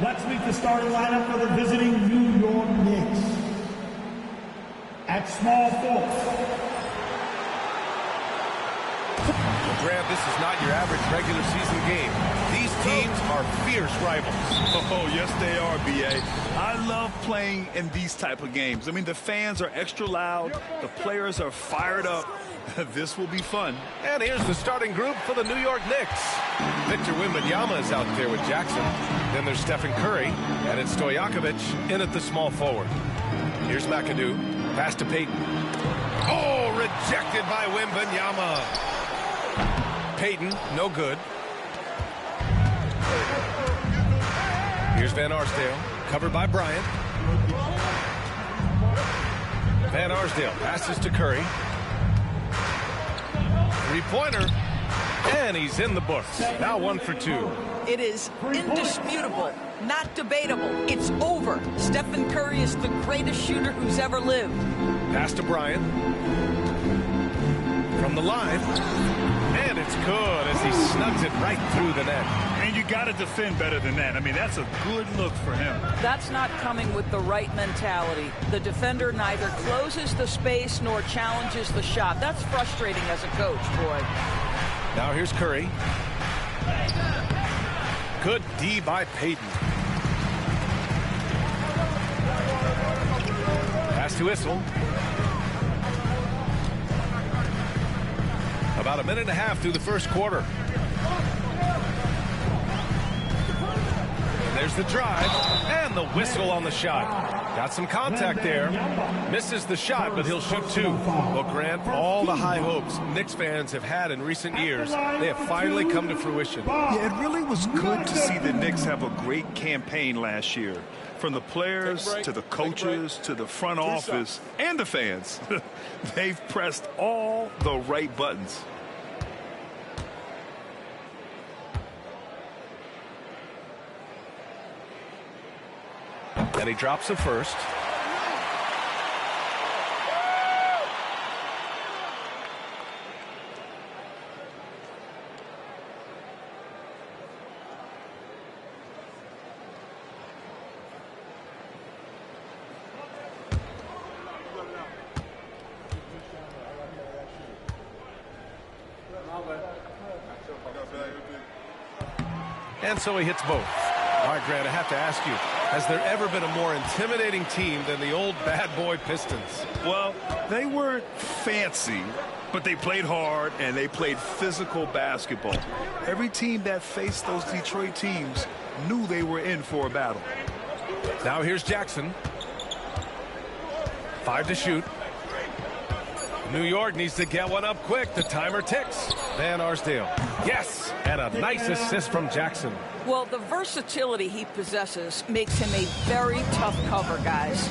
Let's meet the starting lineup for the visiting New York Knicks. At small forward. Well, Grant, this is not your average regular season game. These teams are fierce rivals. Oh, yes, they are, B.A. I love playing in these type of games. I mean, the fans are extra loud. The players are fired up. This will be fun. And here's the starting group for the New York Knicks. Victor Wembanyama is out there with Jackson. Then there's Stephen Curry, and it's Stojakovic in at the small forward. Here's McAdoo. Pass to Payton. Oh, rejected by Wembanyama. Payton, no good. Here's Van Arsdale, covered by Bryant. Van Arsdale passes to Curry. Three-pointer, and he's in the books. Now 1 for 2. It is indisputable, not debatable. It's over. Stephen Curry is the greatest shooter who's ever lived. Pass to Bryant. From the line. And it's good as he snugs it right through the net. And you got to defend better than that. I mean, that's a good look for him. That's not coming with the right mentality. The defender neither closes the space nor challenges the shot. That's frustrating as a coach, boy. Now here's Curry. Good D by Payton. Pass to Issel. About a minute and a half through the first quarter. And there's the drive and the whistle on the shot. Got some contact there. Misses the shot, but he'll shoot 2. Well, Grant, all the high hopes Knicks fans have had in recent years, they have finally come to fruition. Yeah, it really was good to see the Knicks have a great campaign last year. From the players to the coaches to the front office and the fans. They've pressed all the right buttons. And he drops the first. And so he hits both. All right, Grant, I have to ask you, has there ever been a more intimidating team than the old bad boy Pistons? Well, they weren't fancy, but they played hard and they played physical basketball. Every team that faced those Detroit teams knew they were in for a battle. Now here's Jackson. 5 to shoot. New York needs to get one up quick. The timer ticks. Van Arsdale. Yes, and a nice assist from Jackson. Well, the versatility he possesses makes him a very tough cover, guys.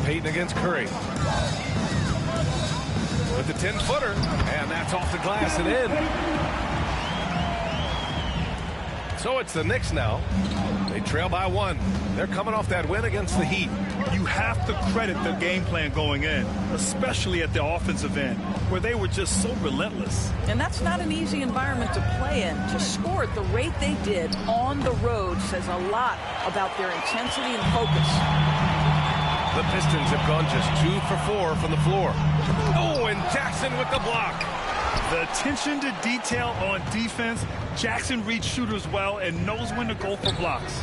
Payton against Curry. With the 10-footer, and that's off the glass and in. So it's the Knicks now. They trail by 1. They're coming off that win against the Heat. You have to credit the game plan going in, especially at the offensive end, where they were just so relentless. And that's not an easy environment to play in. To score at the rate they did on the road says a lot about their intensity and focus. The Pistons have gone just 2 for 4 from the floor. Oh, and Jackson with the block. The attention to detail on defense. Jackson reads shooters well and knows when to go for blocks.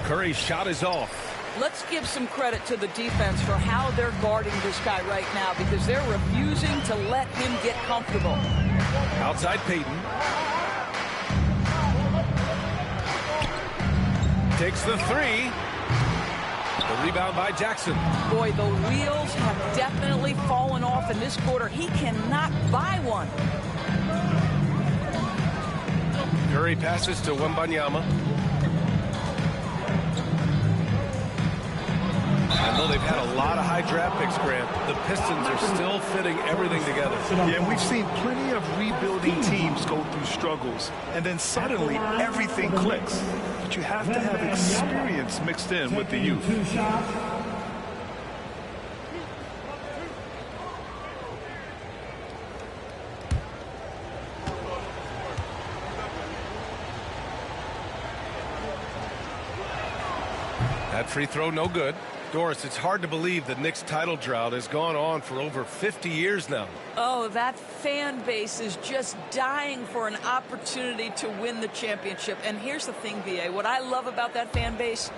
Curry's shot is off. Let's give some credit to the defense for how they're guarding this guy right now, because they're refusing to let him get comfortable. Outside Payton. Takes the 3. The rebound by Jackson. Boy, the wheels have definitely fallen off in this quarter. He cannot buy one. Curry passes to Wembanyama. And though they've had a lot of high draft picks, Grant, the Pistons are still fitting everything together. Yeah, and we've seen plenty of rebuilding teams go through struggles, and then suddenly everything clicks. But you have to have experience mixed in with the youth. That free throw no good. Doris, it's hard to believe the Knicks title drought has gone on for over 50 years now. Oh, that fan base is just dying for an opportunity to win the championship. And here's the thing, VA, what I love about that fan base,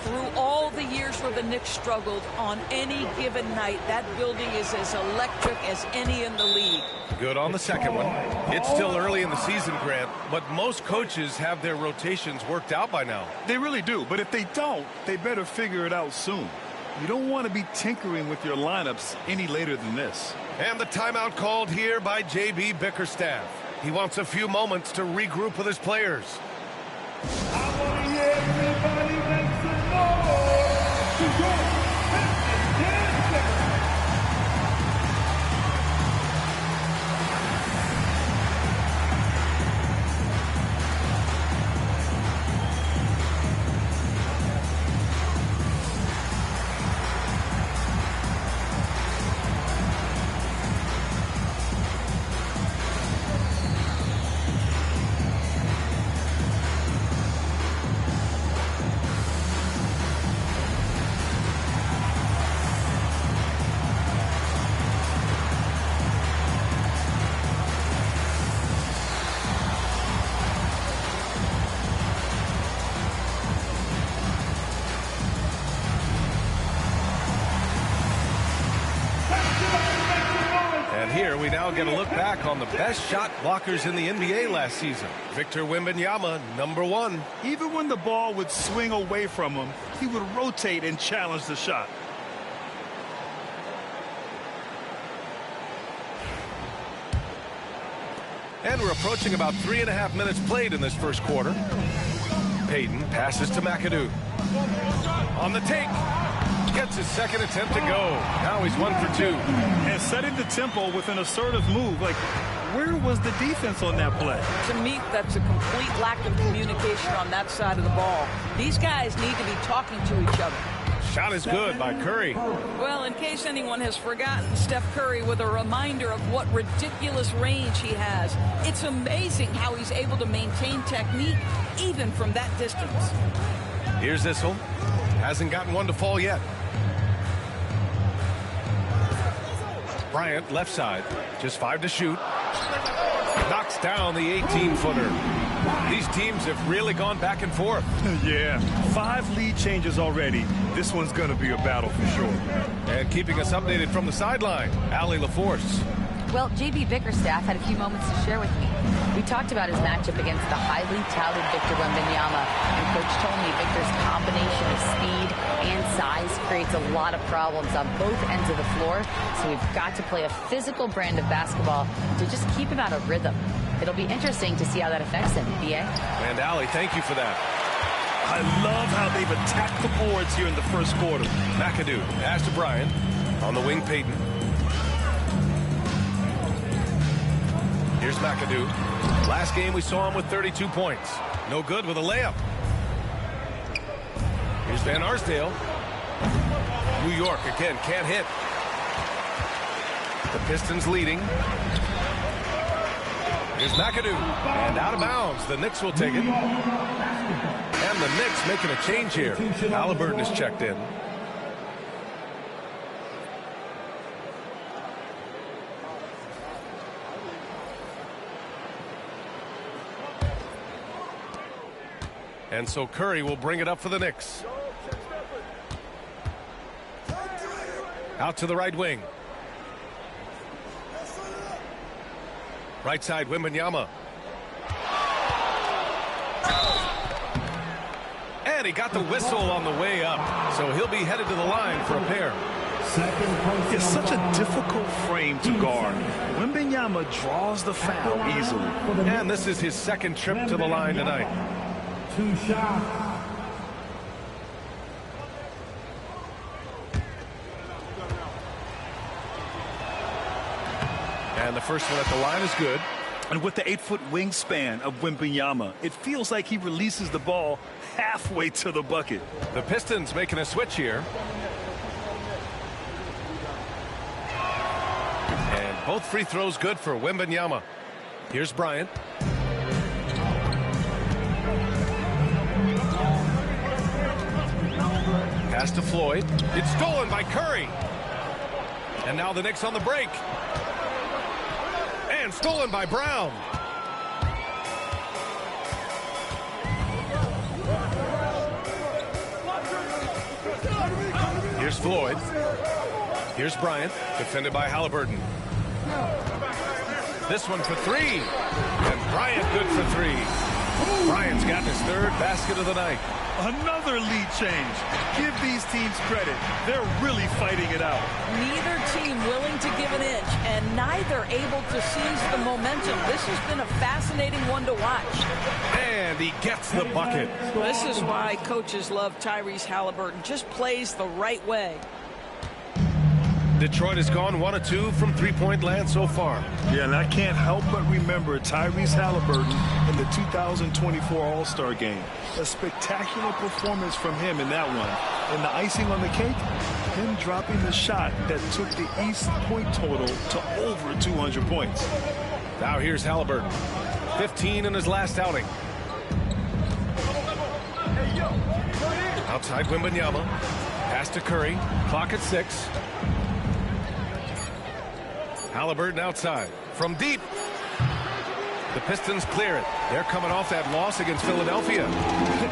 through all the years where the Knicks struggled, on any given night, that building is as electric as any in the league. Good on the second one. It's still early in the season, Grant, but most coaches have their rotations worked out by now. They really do, but if they don't, they better figure it out soon. You don't want to be tinkering with your lineups any later than this. And the timeout called here by J.B. Bickerstaff. He wants a few moments to regroup with his players. I want to hear everybody make some noise to go Pistons. Here we now get a look back on the best shot blockers in the NBA last season. Victor Wembanyama, #1. Even when the ball would swing away from him, he would rotate and challenge the shot. And we're approaching about 3.5 minutes played in this first quarter. Payton passes to McAdoo. On the take. Gets his second attempt to go. Now he's 1 for 2. And setting the tempo with an assertive move. Like, where was the defense on that play? To me, that's a complete lack of communication on that side of the ball. These guys need to be talking to each other. Shot is good by Curry. Well, in case anyone has forgotten, Steph Curry with a reminder of what ridiculous range he has. It's amazing how he's able to maintain technique even from that distance. Here's Issel. Hasn't gotten one to fall yet. Bryant, left side. Just 5 to shoot. Knocks down the 18-footer. These teams have really gone back and forth. Yeah, 5 lead changes already. This one's going to be a battle for sure. And keeping us updated from the sideline, Allie LaForce. Well, J.B. Bickerstaff had a few moments to share with me. We talked about his matchup against the highly touted Victor Wembanyama, and Coach told me Victor's combination of speed and size creates a lot of problems on both ends of the floor, so we've got to play a physical brand of basketball to just keep him out of rhythm. It'll be interesting to see how that affects him, B.A. And Allie, thank you for that. I love how they've attacked the boards here in the first quarter. McAdoo, pass to Bryant. On the wing, Payton. Here's McAdoo. Last game we saw him with 32 points. No good with a layup. Here's Van Arsdale. New York again can't hit. The Pistons leading. Here's McAdoo. And out of bounds. The Knicks will take it. And the Knicks making a change here. Halliburton is checked in. And so Curry will bring it up for the Knicks. Out to the right wing. Right side, Wembanyama. And he got the whistle on the way up. So he'll be headed to the line for a pair. It's such a difficult frame to guard. Wembanyama draws the foul easily. And this is his second trip to the line tonight. 2 shots. And the first one at the line is good. And with the 8-foot wingspan of Wembanyama, it feels like he releases the ball halfway to the bucket. The Pistons making a switch here. And both free throws good for Wembanyama. Here's Bryant. Pass to Floyd. It's stolen by Curry. And now the Knicks on the break. And stolen by Brown. Here's Floyd. Here's Bryant, defended by Halliburton. This one for three. And Bryant good for three. Bryant's got his third basket of the night. Another lead change. Give these teams credit. They're really fighting it out. Neither team willing to give an inch, and neither able to seize the momentum. This has been a fascinating one to watch. And he gets the bucket. This is why coaches love Tyrese Halliburton. Just plays the right way. Detroit has gone 1 of 2 from three-point land so far. Yeah, and I can't help but remember Tyrese Halliburton in the 2024 All-Star Game. A spectacular performance from him in that one. And the icing on the cake, him dropping the shot that took the East point total to over 200 points. Now here's Halliburton. 15 in his last outing. Outside Wembanyama. Pass to Curry. Clock at 6. Halliburton outside. From deep. The Pistons clear it. They're coming off that loss against Philadelphia.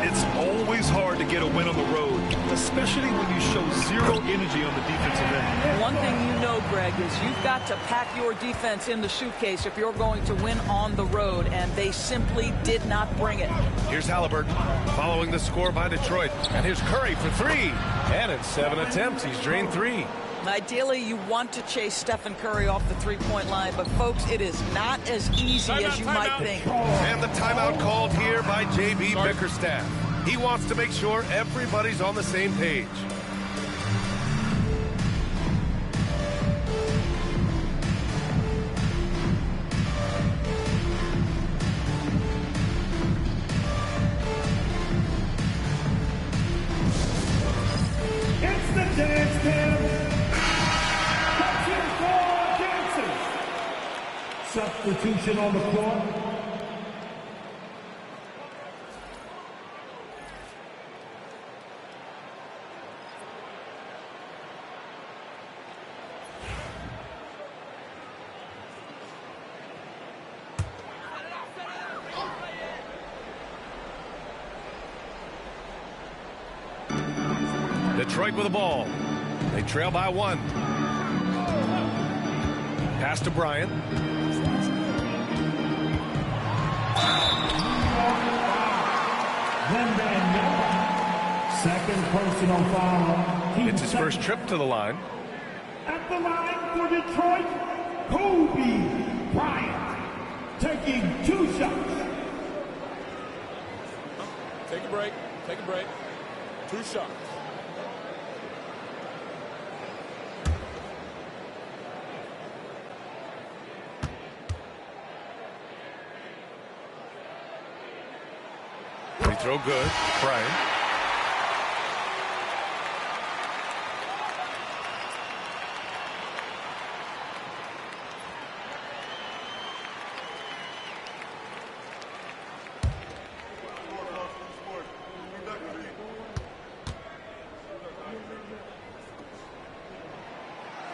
It's always hard to get a win on the road, especially when you show zero energy on the defensive end. One thing you know, Greg, is you've got to pack your defense in the suitcase if you're going to win on the road, and they simply did not bring it. Here's Halliburton following the score by Detroit. And here's Curry for three. And in 7 attempts, he's drained 3. Ideally, you want to chase Stephen Curry off the three-point line, but folks, it is not as easy as you might think. And the timeout called here by J.B. Bickerstaff. He wants to make sure everybody's on the same page. It's the dance cam. Substitution on the floor. Detroit with the ball. They trail by 1. Pass to Bryant. Second personal foul. It's his first trip to the line. At the line for Detroit, Kobe Bryant, taking 2 shots. Take a break. Take a break. 2 shots. Free throw good. Bryant.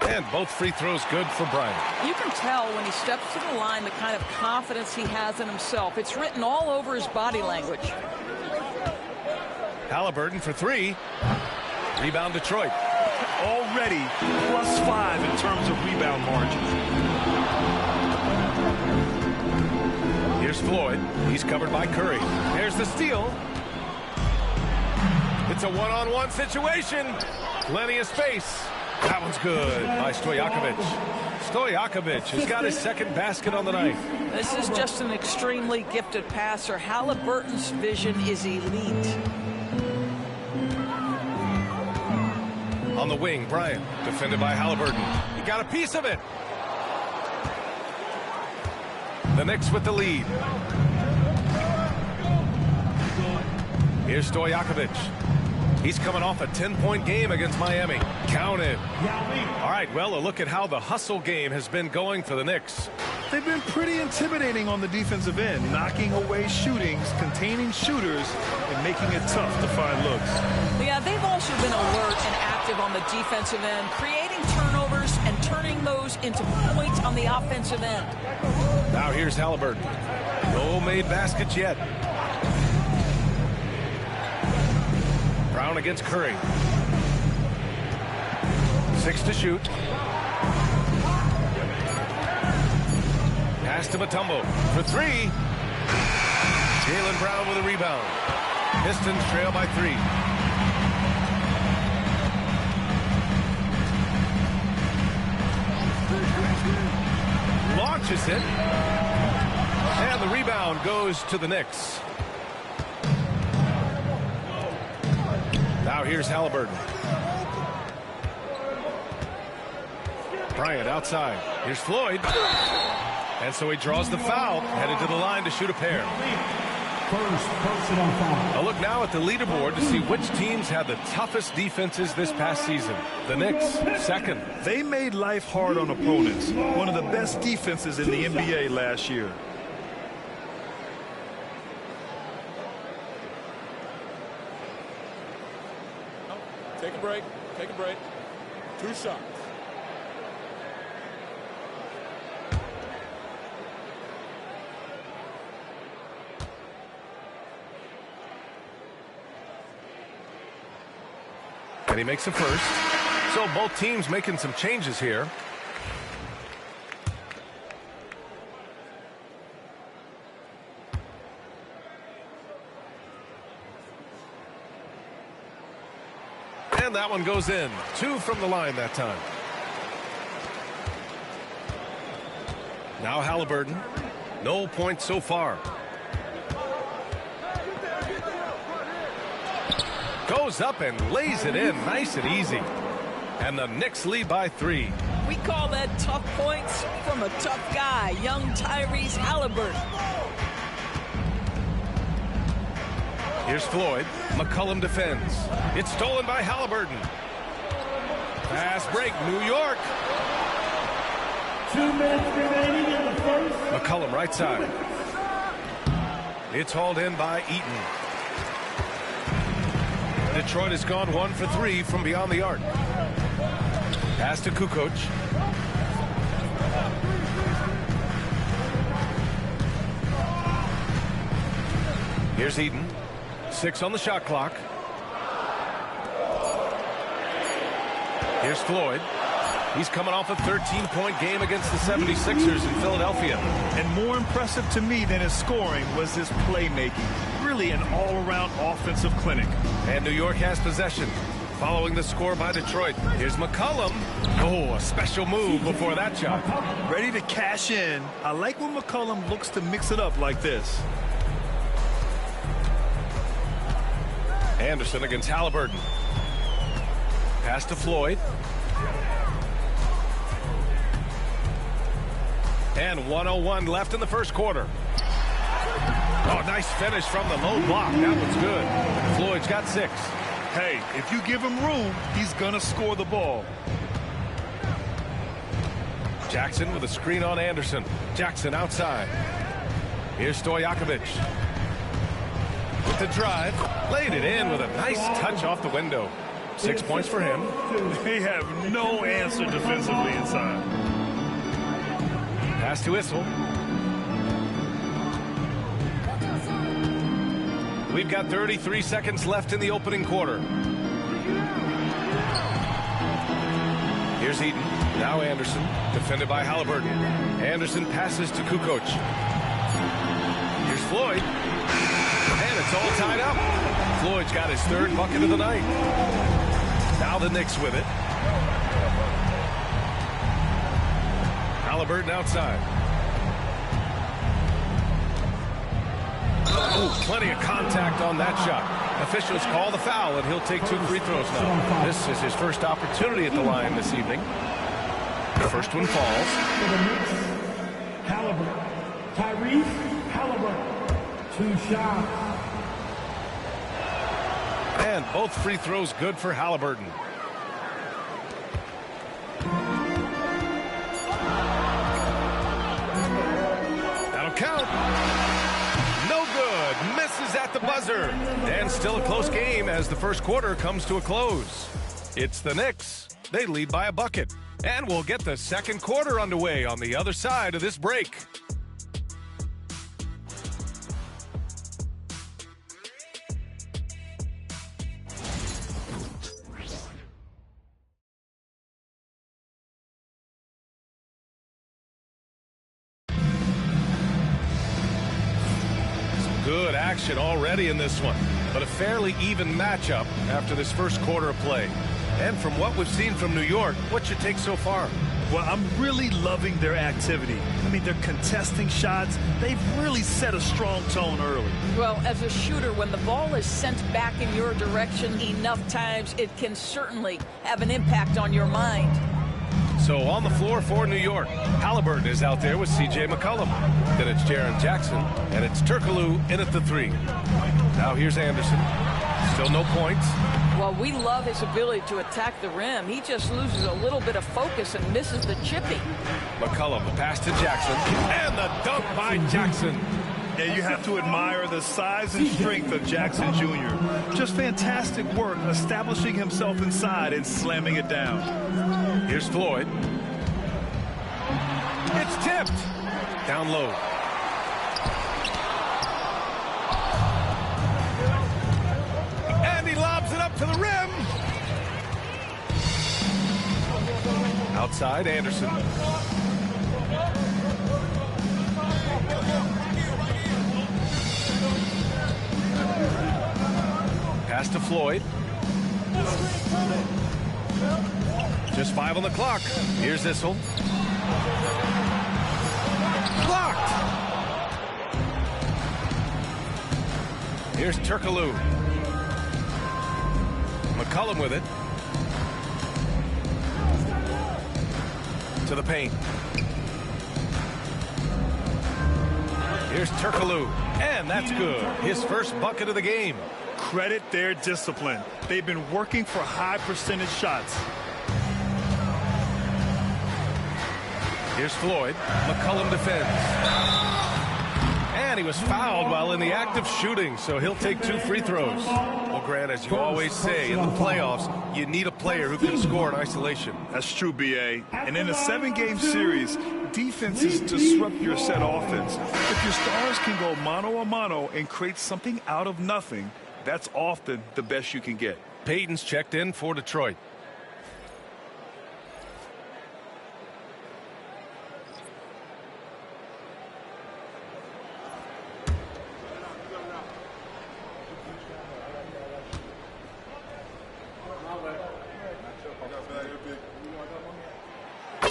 And both free throws good for Bryant. You can tell when he steps to the line the kind of confidence he has in himself. It's written all over his body language. Halliburton for 3. Rebound Detroit. Already +5 in terms of rebound margin. Here's Floyd. He's covered by Curry. There's the steal. It's a one-on-one situation. Plenty of space. That one's good by Stojakovic. Stojakovic has got his second basket on the night. This is just an extremely gifted passer. Halliburton's vision is elite. On the wing, Bryant, defended by Halliburton. He got a piece of it. The Knicks with the lead. Here's Stojakovic. He's coming off a 10-point game against Miami. Counted. Yao Ming. All right, well, a look at how the hustle game has been going for the Knicks. They've been pretty intimidating on the defensive end, knocking away shootings, containing shooters, and making it tough to find looks. Yeah, they've also been alert and active on the defensive end, creating turnovers and turning those into points on the offensive end. Now here's Halliburton. No made baskets yet. Brown against Curry. 6 to shoot. Pass to Mutombo for 3. Jaylen Brown with a rebound. Pistons trail by 3. Launches it. And the rebound goes to the Knicks. Now here's Halliburton. Bryant outside. Here's Floyd. And so he draws the foul, headed to the line to shoot a pair. First personal foul. A look now at the leaderboard to see which teams had the toughest defenses this past season. The Knicks, second. They made life hard on opponents. One of the best defenses in the NBA last year. Take a break. Take a break. 2 shots. And he makes a first. So both teams making some changes here. And that one goes in. 2 from the line that time. Now Halliburton. No points so far. Goes up and lays it in nice and easy. And the Knicks lead by 3. We call that tough points from a tough guy, young Tyrese Halliburton. Here's Floyd. McCollum defends. It's stolen by Halliburton. Fast break, New York. 2 minutes remaining in the first. McCollum right side. It's hauled in by Eaton. Detroit has gone 1 for 3 from beyond the arc. Pass to Kukoc. Here's Eaton. 6 on the shot clock. Here's Floyd. He's coming off a 13-point game against the 76ers in Philadelphia. And more impressive to me than his scoring was his playmaking. Really an all-around offensive clinic. And New York has possession. Following the score by Detroit. Here's McCollum. Oh, a special move before that shot. Ready to cash in. I like when McCollum looks to mix it up like this. Anderson against Halliburton. Pass to Floyd. And 1:01 left in the first quarter. Oh, nice finish from the low block. That one's good. Floyd's got 6. Hey, if you give him room, he's gonna score the ball. Jackson with a screen on Anderson. Jackson outside. Here's Stojakovic. With the drive. Laid it in with a nice touch off the window. 6 points for him. They have no answer defensively inside. Pass to Issel. We've got 33 seconds left in the opening quarter. Here's Eaton. Now Anderson. Defended by Halliburton. Anderson passes to Kukoc. Here's Floyd. And it's all tied up. Floyd's got his 3rd bucket of the night. Now the Knicks with it. Halliburton outside. Oh, plenty of contact on that shot. Officials call the foul, and he'll take 2 free throws now. This is his first opportunity at the line this evening. The first one falls. For the Knicks, Halliburton. Tyrese Halliburton. 2 shots. And both free throws good for Halliburton. That'll count. No good. Misses at the buzzer. And still a close game as the first quarter comes to a close. It's the Knicks. They lead by a bucket. And we'll get the second quarter underway on the other side of this break. Good action already in this one, but a fairly even matchup after this first quarter of play. And from what we've seen from New York, what's your take so far? Well, I'm really loving their activity. I mean, they're contesting shots. They've really set a strong tone early. Well, as a shooter, when the ball is sent back in your direction enough times, it can certainly have an impact on your mind. So on the floor for New York, Halliburton is out there with C.J. McCollum. Then it's Jaren Jackson, and it's Turkoglu in at the 3. Now here's Anderson. Still no points. Well, we love his ability to attack the rim. He just loses a little bit of focus and misses the chippy. McCollum, the pass to Jackson, and the dunk by Jackson. And you have to admire the size and strength of Jackson Jr. Just fantastic work establishing himself inside and slamming it down. Here's Floyd. It's tipped. Down low. And he lobs it up to the rim. Outside, Anderson. Pass to Floyd. Just 5 on the clock. Here's Issel. Blocked. Here's Turkoglu. McCollum with it. To the paint. Here's Turkoglu. And that's good. His first bucket of the game. Credit their discipline. They've been working for high percentage shots. Here's Floyd. McCollum defends. And he was fouled while in the act of shooting, so he'll take 2 free throws. Well, Grant, as you always say, in the playoffs, you need a player who can score in isolation. That's true, B.A. And in a 7-game series, defenses disrupt your set offense. If your stars can go mano a mano and create something out of nothing, that's often the best you can get. Payton's checked in for Detroit.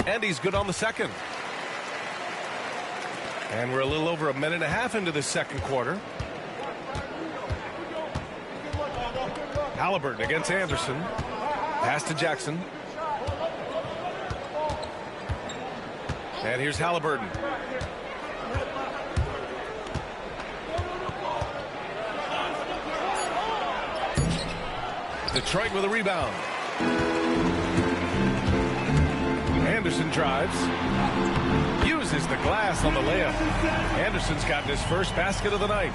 And he's good on the second. And we're a little over a minute and a half into the second quarter. Halliburton against Anderson. Pass to Jackson. And here's Halliburton. Detroit with a rebound. Anderson drives. Uses the glass on the layup. Anderson's gotten his first basket of the night.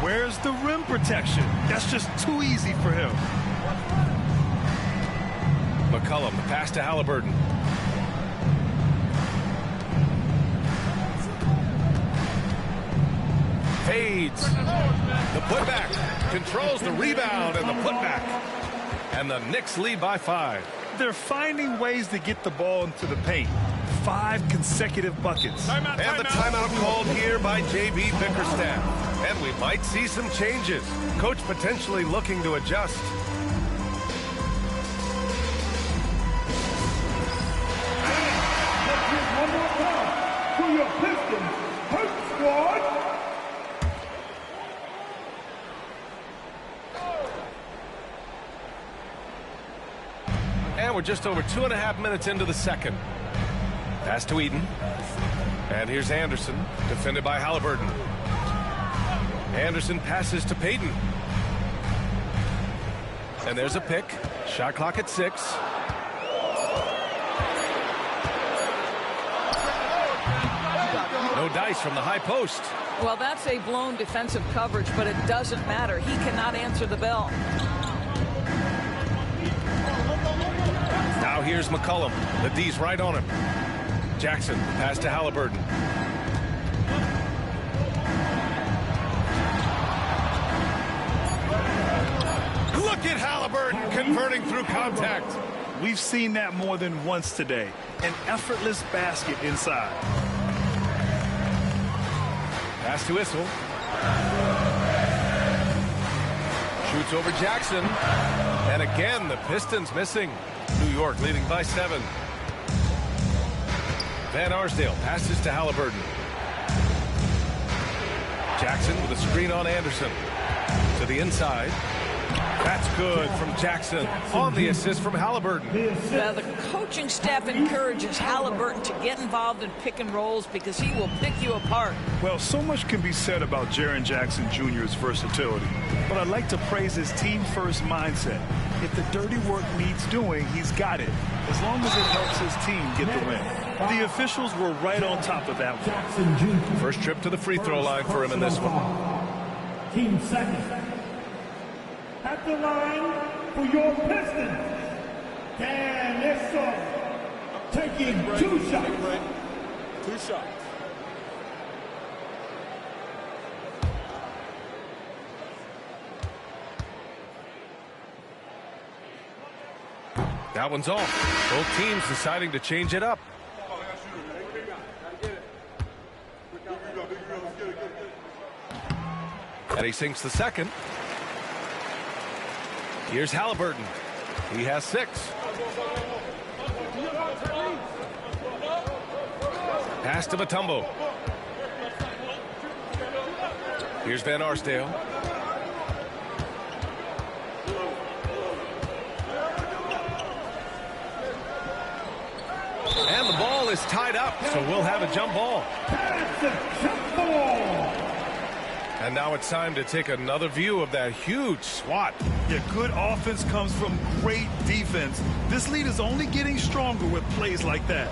Where's the rim protection? That's just too easy for him. McCollum, the pass to Halliburton. Fades. The putback. Controls the rebound and the putback. And the Knicks lead by 5. They're finding ways to get the ball into the paint. 5 consecutive buckets. And the timeout called here by J.B. Bickerstaff. And we might see some changes. Coach potentially looking to adjust. Let's give one more time to your Pistons Hurt Squad. And we're just over 2.5 minutes into the second. Pass to Eden. And here's Anderson, defended by Halliburton. Anderson passes to Payton. And there's a pick. Shot clock at 6. No dice from the high post. Well, that's a blown defensive coverage, but it doesn't matter. He cannot answer the bell. Now here's McCollum. The D's right on him. Jackson, pass to Halliburton. Look at Halliburton converting through contact. We've seen that more than once today. An effortless basket inside. Pass to Issel. Shoots over Jackson. And again, the Pistons missing. New York leading by 7. Van Arsdale passes to Halliburton. Jackson with a screen on Anderson. To the inside. That's good from Jackson on the assist from Halliburton. Now, the coaching staff encourages Halliburton to get involved in pick and rolls because he will pick you apart. Well, so much can be said about Jaren Jackson Jr.'s versatility, but I'd like to praise his team-first mindset. If the dirty work needs doing, he's got it, as long as it helps his team get the win. The officials were right on top of that one. First trip to the free throw line for him in this one. Team second. At the line for your Pistons, Dan Issel, taking 2 shots. 2 shots. That one's off. Both teams deciding to change it up. And he sinks the second. Here's Halliburton. He has 6. Pass to Mutombo. Here's Van Arsdale. And the ball is tied up, so we'll have a jump ball. That's a jump ball. And now it's time to take another view of that huge swat. Yeah, good offense comes from great defense. This lead is only getting stronger with plays like that.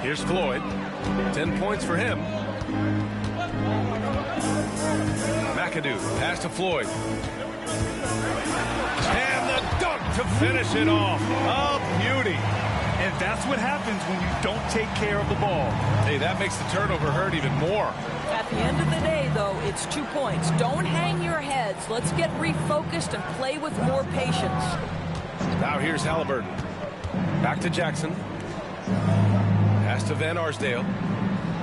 Here's Floyd. 10 points for him. McAdoo, pass to Floyd. And the dunk to finish it off. A beauty. And that's what happens when you don't take care of the ball. Hey, that makes the turnover hurt even more. At the end of the day, though, it's 2 points. Don't hang your heads. Let's get refocused and play with more patience. Now here's Halliburton. Back to Jackson. Pass to Van Arsdale.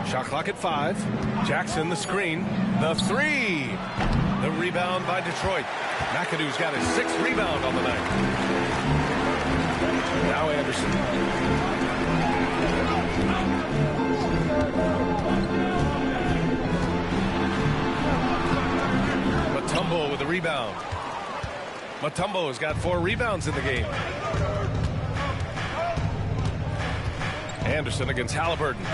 Shot clock at 5. Jackson, the screen. The 3. The rebound by Detroit. McAdoo's got his 6th rebound on the night. Now Anderson. Mutombo with the rebound. Mutombo has got 4 rebounds in the game. Anderson against Halliburton.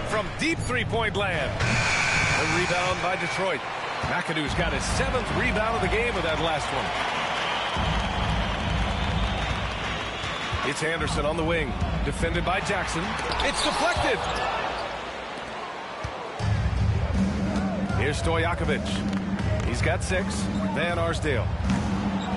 From deep three-point land. A rebound by Detroit. McAdoo's got his 7th rebound of the game with that last one. It's Anderson on the wing. Defended by Jackson. It's deflected. Here's Stojakovic. He's got 6. Van Arsdale.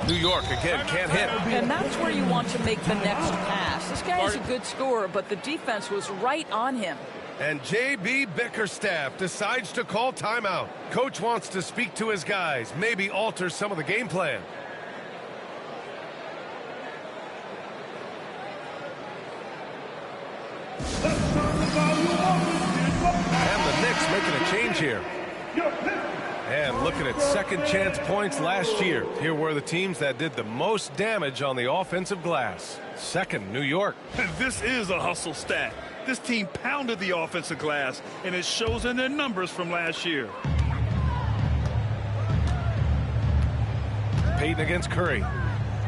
New York again can't hit. And that's where you want to make the next pass. This guy is a good scorer, but the defense was right on him. And J.B. Bickerstaff decides to call timeout. Coach wants to speak to his guys, maybe alter some of the game plan. And the Knicks making a change here. And looking at second chance points last year. Here were the teams that did the most damage on the offensive glass. Second, New York. This is a hustle stat. This team pounded the offensive glass, and it shows in their numbers from last year. Payton against Curry.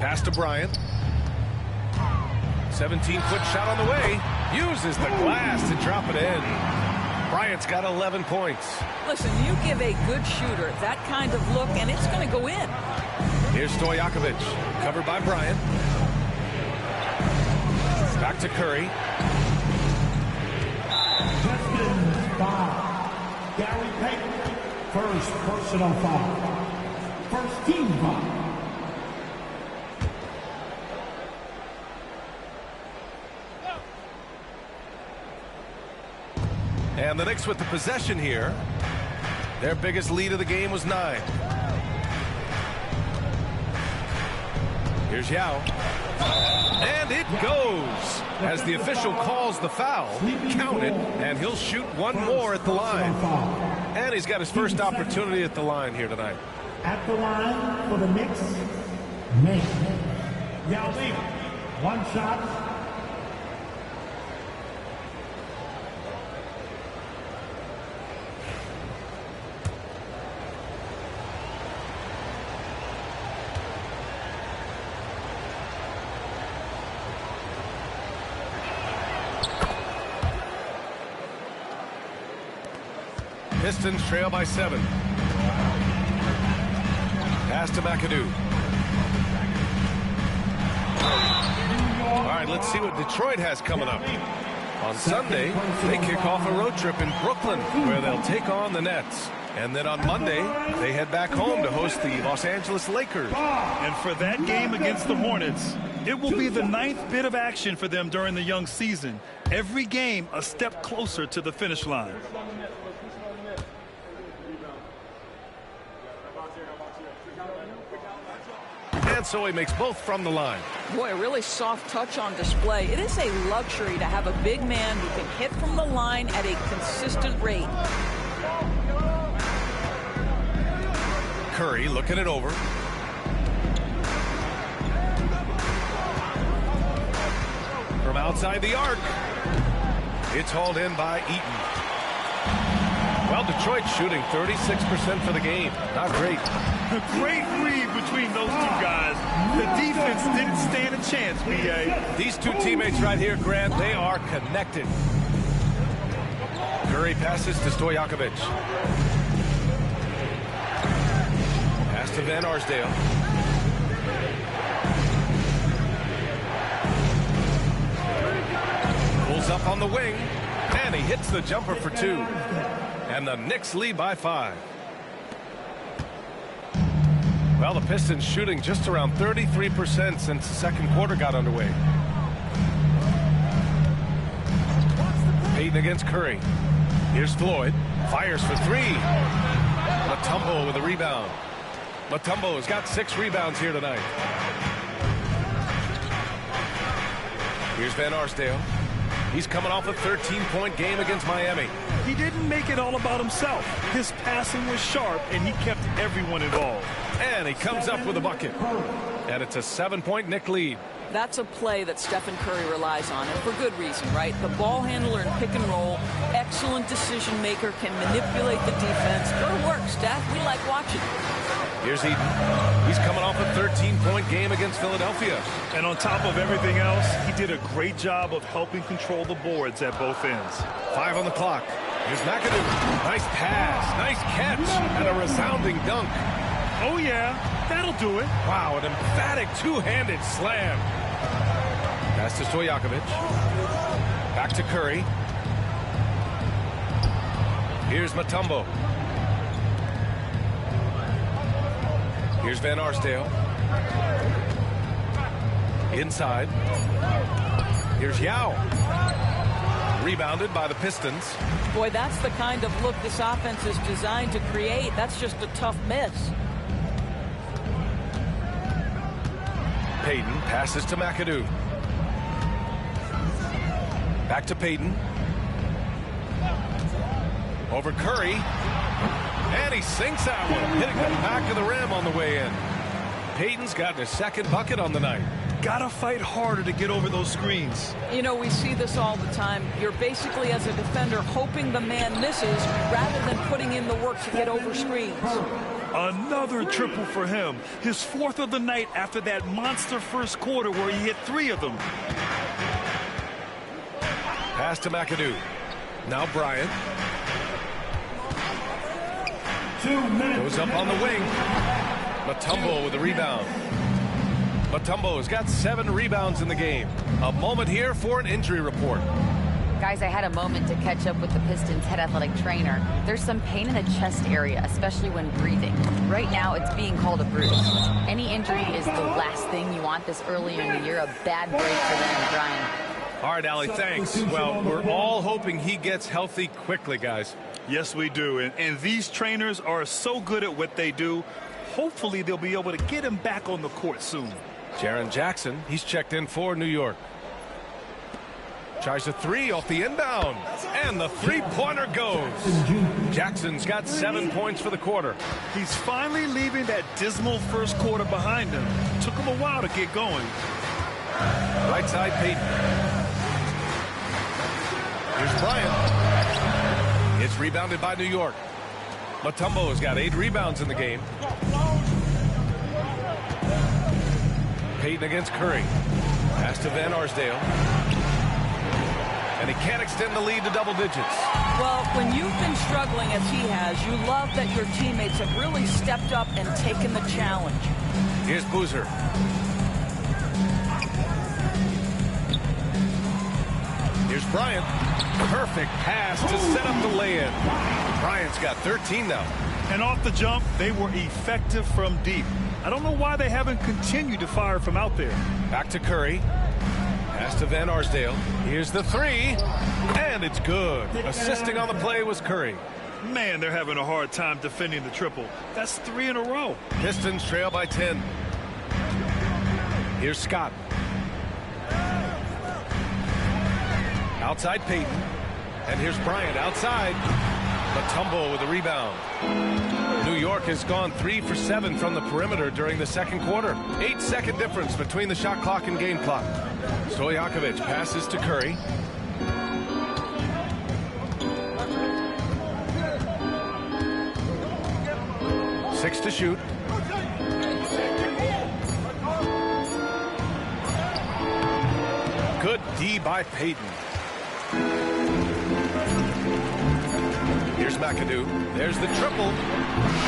Pass to Bryant. 17-foot shot on the way. Uses the glass to drop it in. Bryant's got 11 points. Listen, you give a good shooter that kind of look, and it's going to go in. Here's Stojakovic, covered by Bryant. Back to Curry. Pistons foul. Gary Payton, first personal foul. First team foul. And the Knicks with the possession here. Their biggest lead of the game was 9. Here's Yao. And it goes. As the official calls the foul, counted, and he'll shoot one more at the line. And he's got his first opportunity at the line here tonight. At the line for the Knicks, Nate. Yao Ming, one shot. Pistons trail by 7. Pass to McAdoo. All right, let's see what Detroit has coming up. On Sunday, they kick off a road trip in Brooklyn, where they'll take on the Nets. And then on Monday, they head back home to host the Los Angeles Lakers. And for that game against the Hornets, it will be the 9th bit of action for them during the young season. Every game a step closer to the finish line. And so he makes both from the line. Boy, a really soft touch on display. It is a luxury to have a big man who can hit from the line at a consistent rate. Curry looking it over. From outside the arc. It's hauled in by Eaton. Well, Detroit shooting 36% for the game. Not great. A great read between those two guys. The defense didn't stand a chance, B.A. These two teammates right here, Grant, they are connected. Curry passes to Stojakovic. Pass to Van Arsdale. Pulls up on the wing, and he hits the jumper for 2. And the Knicks lead by 5. Well, the Pistons shooting just around 33% since the second quarter got underway. Payton against Curry. Here's Floyd. Fires for 3. Mutombo with a rebound. Mutombo has got 6 rebounds here tonight. Here's Van Arsdale. He's coming off a 13-point game against Miami. He didn't make it all about himself. His passing was sharp, and he kept everyone involved. And he comes up with a bucket. And it's a 7-point Knick lead. That's a play that Stephen Curry relies on, and for good reason, right? The ball handler in pick and roll, excellent decision maker, can manipulate the defense. Go to work, Steph. We like watching. Here's Eaton. He's coming off a 13-point game against Philadelphia. And on top of everything else, he did a great job of helping control the boards at both ends. 5 on the clock. Here's McAdoo. Nice pass, nice catch, and a resounding dunk. Oh, yeah, that'll do it. Wow, an emphatic two-handed slam. Pass to Stojakovic. Back to Curry. Here's Mutombo. Here's Van Arsdale. Inside. Here's Yao. Rebounded by the Pistons. Boy, that's the kind of look this offense is designed to create. That's just a tough miss. Payton passes to McAdoo. Back to Payton. Over Curry. And he sinks that one, hitting the back of the rim on the way in. Payton's gotten his second bucket on the night. Gotta fight harder to get over those screens. You know, we see this all the time. You're basically, as a defender, hoping the man misses rather than putting in the work to get over screens. Another triple for him. His 4th of the night after that monster first quarter where he hit 3 of them. Pass to McAdoo. Now Bryant. 2 minutes. Goes up on the wing. Mutombo with the rebound. Mutombo has got 7 rebounds in the game. A moment here for an injury report. Guys, I had a moment to catch up with the Pistons head athletic trainer. There's some pain in the chest area, especially when breathing. Right now, it's being called a bruise. Any injury is the last thing you want this early in the year. A bad break for them, Brian. All right, Allie, thanks. Well, we're all hoping he gets healthy quickly, guys. Yes, we do. And these trainers are so good at what they do. Hopefully, they'll be able to get him back on the court soon. Jaren Jackson, he's checked in for New York. Tries a 3 off the inbound. And the three-pointer goes. Jackson's got 7 points for the quarter. He's finally leaving that dismal first quarter behind him. Took him a while to get going. Right side, Payton. Here's Bryant. It's rebounded by New York. Mutombo has got 8 rebounds in the game. Payton against Curry. Pass to Van Arsdale. And he can't extend the lead to double digits. Well, when you've been struggling as he has, you love that your teammates have really stepped up and taken the challenge. Here's Boozer. Here's Bryant. Perfect pass to set up the lay-in. Bryant's got 13 now. And off the jump, they were effective from deep. I don't know why they haven't continued to fire from out there. Back to Curry. Pass to Van Arsdale. Here's the 3. And it's good. Assisting on the play was Curry. Man, they're having a hard time defending the triple. That's 3 in a row. Pistons trail by 10. Here's Scott. Outside Payton. And here's Bryant outside. Mutombo with a rebound. New York has gone 3 for 7 from the perimeter during the second quarter. 8-second difference between the shot clock and game clock. Stojakovic passes to Curry. Six to shoot. Good D by Payton. Here's McAdoo. There's the triple.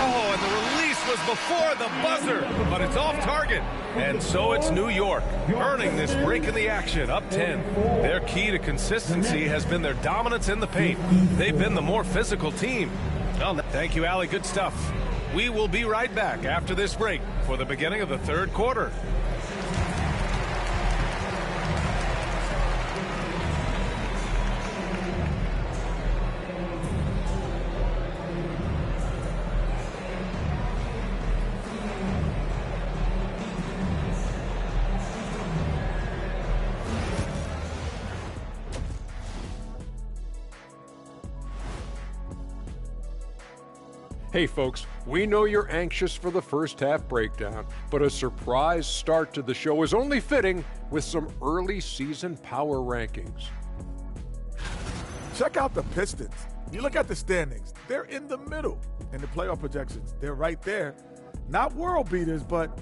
Oh, and the release was before the buzzer, but it's off target. And so it's New York, earning this break in the action, up 10. Their key to consistency has been their dominance in the paint. They've been the more physical team. Well, thank you, Allie. Good stuff. We will be right back after this break for the beginning of the third quarter. Hey folks, we know you're anxious for the first half breakdown, but a surprise start to the show is only fitting with some early season power rankings. Check out the Pistons. You look at the standings, they're in the middle. In the playoff projections, they're right there. Not world beaters, but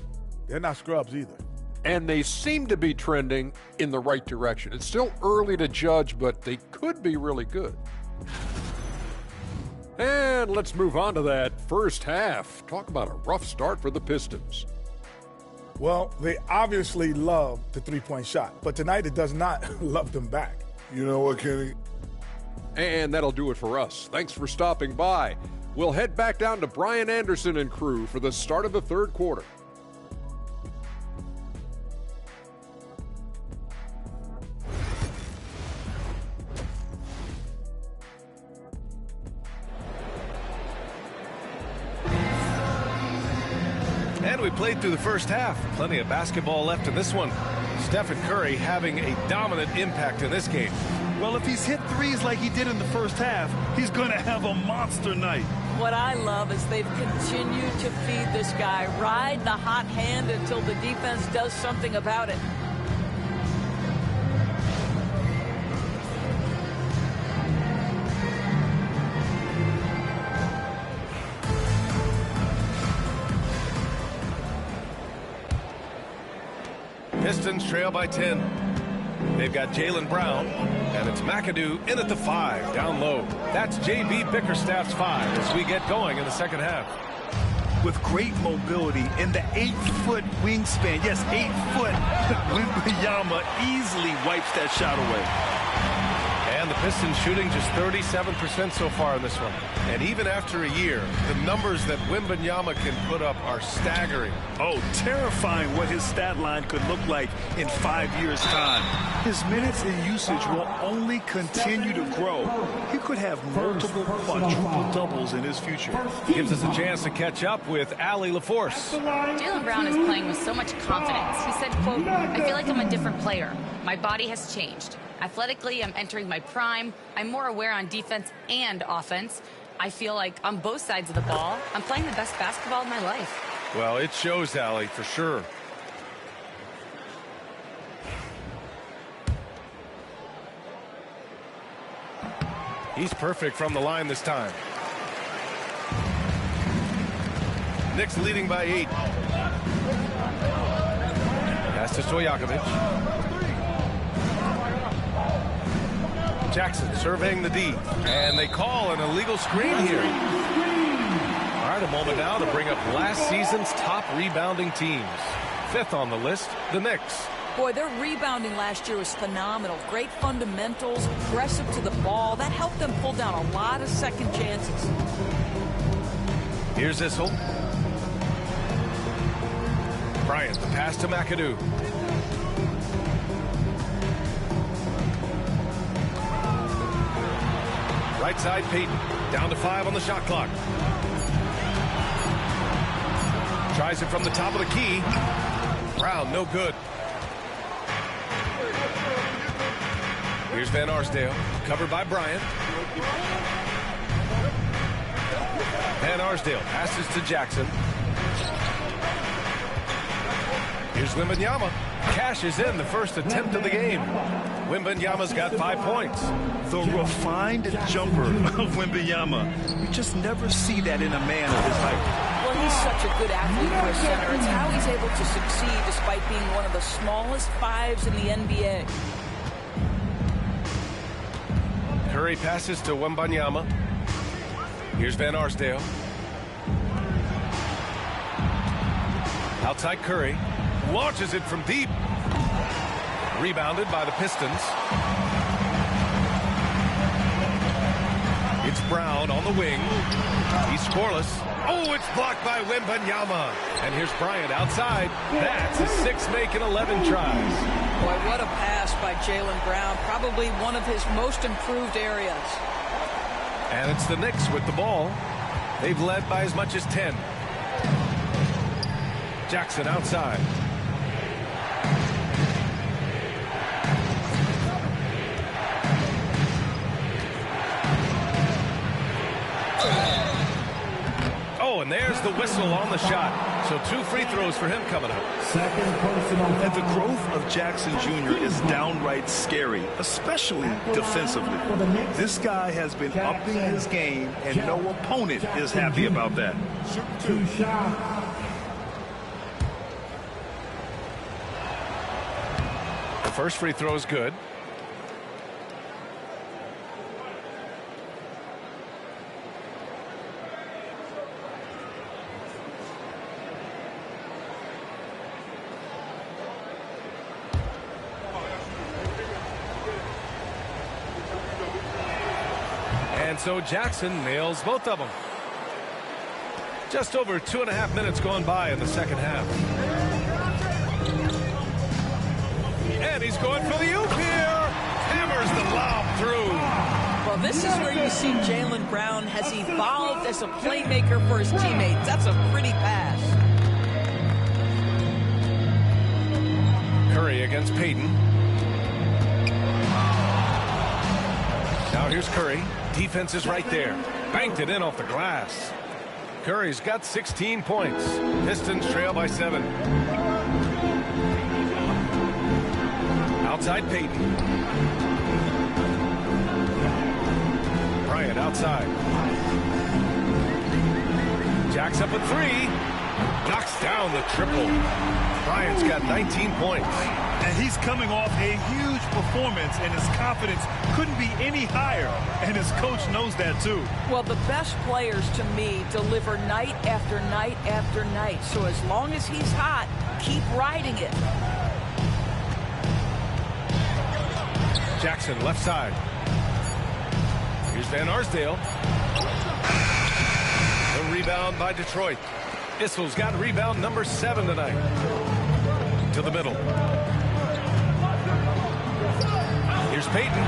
they're not scrubs either. And they seem to be trending in the right direction. It's still early to judge, but they could be really good. And let's move on to that first half. Talk about a rough start for the Pistons. Well, they obviously love the three-point shot, but tonight it does not love them back. You know what, Kenny? And that'll do it for us. Thanks for stopping by. We'll head back down to Brian Anderson and crew for the start of the third quarter. And we played through the first half. Plenty of basketball left in this one. Stephen Curry having a dominant impact in this game. Well, if he's hit threes like he did in the first half, he's going to have a monster night. What I love is they've continued to feed this guy, ride the hot hand until the defense does something about it. Pistons trail by 10. They've got Jaylen Brown, and it's McAdoo in at the 5, down low. That's J.B. Bickerstaff's 5 as we get going in the second half. With great mobility in the 8-foot wingspan, yes, 8 foot, Wembanyama easily wipes that shot away. And the Pistons shooting just 37% so far in this one. And even after a year, the numbers that Wembanyama can put up are staggering. Oh, terrifying what his stat line could look like in 5 years' time. His minutes and usage will only continue to grow. He could have multiple quadruple doubles in his future. Gives us a chance to catch up with Allie LaForce. Jaylen Brown is playing with so much confidence. He said, quote, "I feel like I'm a different player. My body has changed. Athletically, I'm entering my prime. I'm more aware on defense and offense. I feel like on both sides of the ball, I'm playing the best basketball of my life." Well, it shows, Allie, for sure. He's perfect from the line this time. Knicks leading by 8. Pass to Stojakovic. Jackson surveying the D, and they call an illegal screen here. All right, a moment now to bring up last season's top rebounding teams. 5th on the list, the Knicks. Boy, their rebounding last year was phenomenal. Great fundamentals, aggressive to the ball. That helped them pull down a lot of second chances. Here's Issel. Bryant, the pass to McAdoo. Right side, Payton. Down to 5 on the shot clock. Tries it from the top of the key. Brown, no good. Here's Van Arsdale, covered by Bryant. Van Arsdale passes to Jackson. Here's Wembanyama. Cashes in the first attempt of the game. Wembanyama's got 5 points. The refined jumper of Wembanyama. You just never see that in a man of his height. Well, he's such a good athlete for a center. It's how he's able to succeed despite being one of the smallest 5s in the NBA. Curry passes to Wembanyama. Here's Van Arsdale. Outside Curry. Launches it from deep. Rebounded by the Pistons. It's Brown on the wing. He's scoreless. Oh, it's blocked by Wembanyama. And here's Bryant outside. That's his 6th make in 11 tries. Boy, what a pass by Jaylen Brown. Probably one of his most improved areas. And it's the Knicks with the ball. They've led by as much as 10. Jackson outside. Oh, and there's the whistle on the shot. So 2 free throws for him coming up. Second personal. And the growth of Jackson Jr. is downright scary, especially defensively. This guy has been upping his game, and no opponent is happy about that. 2 shots. The first free throw is good. And so Jackson nails both of them. Just over 2.5 minutes gone by in the second half. And he's going for the oop here. Hammers the lob through. Well, this is where you see Jaylen Brown has evolved as a playmaker for his teammates. That's a pretty pass. Curry against Payton. Now here's Curry. Defense is right there. Banked it in off the glass. Curry's got 16 points. Pistons trail by 7. Outside Payton. Bryant outside. Jacks up a 3. Knocks down the triple. Bryant's got 19 points. He's coming off a huge performance, and his confidence couldn't be any higher, and his coach knows that too. Well, the best players to me deliver night after night after night. So as long as he's hot, keep riding it. Jackson, left side. Here's Van Arsdale. The rebound by Detroit. Issel's got rebound number 7 tonight. To the middle. Here's Payton.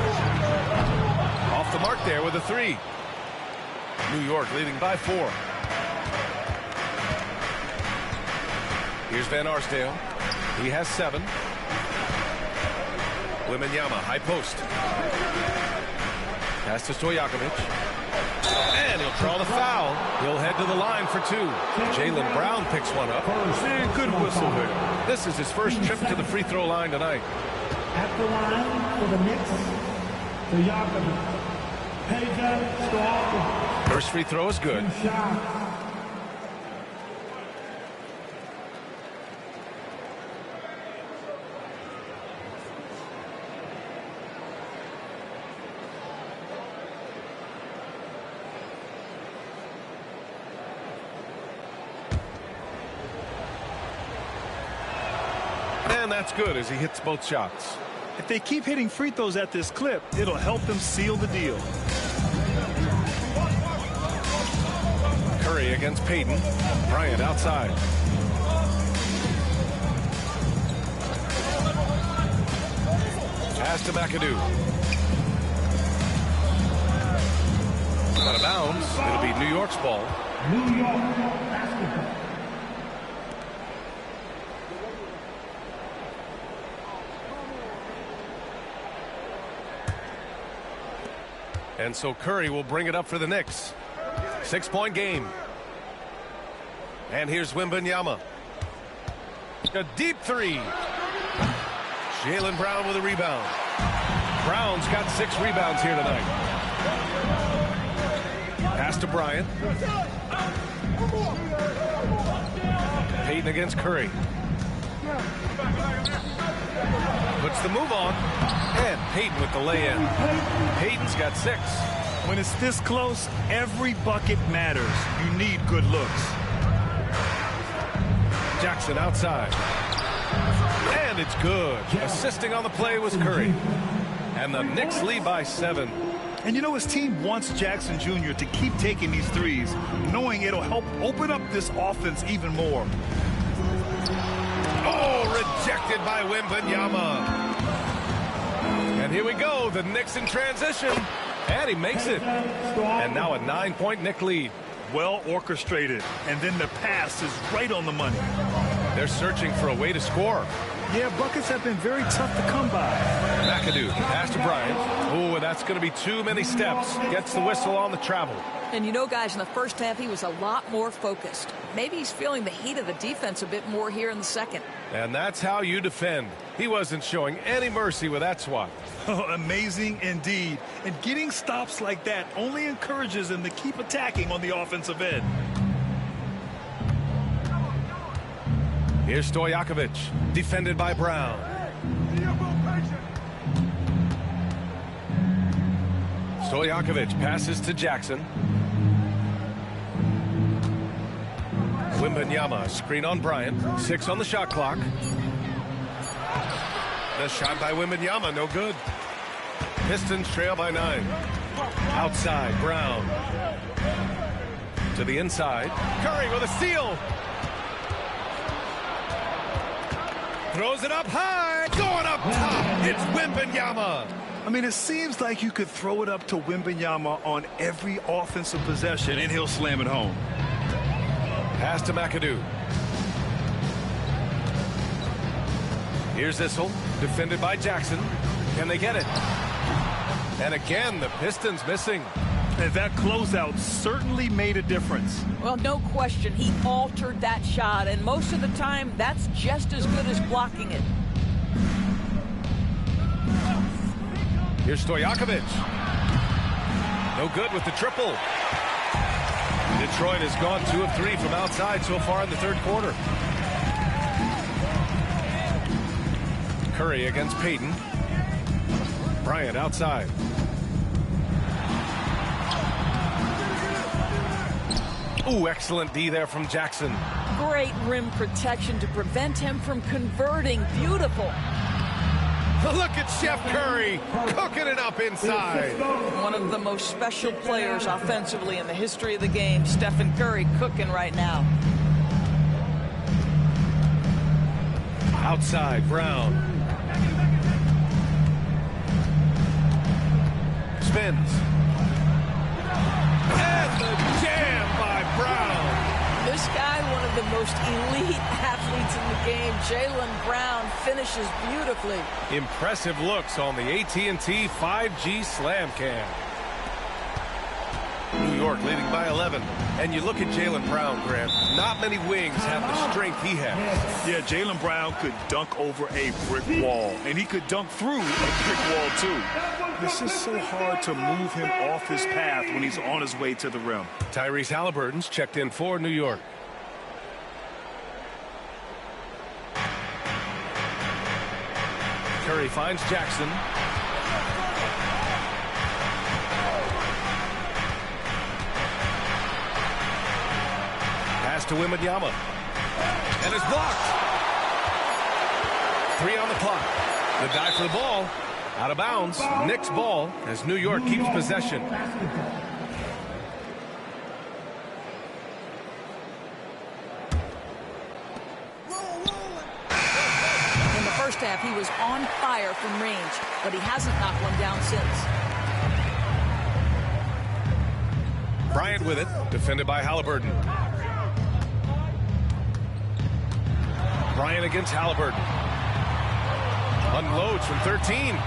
Off the mark there with a 3. New York leading by 4. Here's Van Arsdale. He has 7. Wembanyama, high post. Pass to Stojakovic. And he'll draw the foul. He'll head to the line for 2. Jaylen Brown picks one up. And good whistle there. This is his first trip to the free throw line tonight. At the line for the Knicks, Stojakovic. Peja Stojakovic. First free throw is good. Shot. And that's good as he hits both shots. If they keep hitting free throws at this clip, it'll help them seal the deal. Curry against Payton. Bryant outside. Pass to McAdoo. Out of bounds. It'll be New York's ball. New York basketball. And so Curry will bring it up for the Knicks. 6-point game. And here's Wembanyama. A deep 3. Jaylen Brown with a rebound. Brown's got 6 rebounds here tonight. Pass to Bryant. Payton against Curry. Puts the move on. And Payton with the lay-in. Payton's got 6. When it's this close, every bucket matters. You need good looks. Jackson outside. And it's good. Assisting on the play was Curry. And the Knicks lead by 7. And you know, his team wants Jackson Jr. to keep taking these threes, knowing it'll help open up this offense even more. Oh, rejected by Wembanyama. And here we go, the Knicks in transition. And he makes it. And now a 9-point Knick lead. Well orchestrated. And then the pass is right on the money. They're searching for a way to score. Yeah, buckets have been very tough to come by. McAdoo, pass to Bryant. Oh, that's going to be too many steps. Gets the whistle on the travel. And you know, guys, in the first half, he was a lot more focused. Maybe he's feeling the heat of the defense a bit more here in the second. And that's how you defend. He wasn't showing any mercy with that swat. Oh, amazing indeed. And getting stops like that only encourages him to keep attacking on the offensive end. Here's Stojakovic, defended by Brown. Stojakovic passes to Jackson. Wembanyama, screen on Bryant. 6 on the shot clock. The shot by Wembanyama, no good. Pistons trail by 9. Outside, Brown. To the inside. Curry with a steal. Throws it up high. Going up top. It's Wembanyama. I mean, it seems like you could throw it up to Wembanyama on every offensive possession, and he'll slam it home. Pass to McAdoo. Here's Issel, defended by Jackson. Can they get it? And again, the Pistons missing. And that closeout certainly made a difference. Well, no question, he altered that shot, and most of the time, that's just as good as blocking it. Here's Stojakovic. No good with the triple. Detroit has gone 2 of 3 from outside so far in the third quarter. Curry against Payton. Bryant outside. Ooh, excellent D there from Jackson. Great rim protection to prevent him from converting. Beautiful. Look at Chef Curry cooking it up inside. One of the most special players offensively in the history of the game, Stephen Curry, cooking right now. Outside, Brown. Spins. And the jam by Brown. This guy, one of the most elite athletes in the game, Jaylen Brown, finishes beautifully. Impressive looks on the AT&T 5G Slam Cam. New York leading by 11. And you look at Jaylen Brown, Grant. Not many wings have the strength he has. Yeah, Jaylen Brown could dunk over a brick wall, and he could dunk through a brick wall, too. It's just so hard to move him off his path when he's on his way to the rim. Tyrese Halliburton's checked in for New York. Curry finds Jackson. Pass to Wembanyama. And it's blocked. 3 on the clock. The dive for the ball. Out of bounds. Knicks ball as New York keeps possession. In the first half, he was on fire from range, but he hasn't knocked one down since. Bryant with it. Defended by Halliburton. Bryant against Halliburton. Unloads from 13.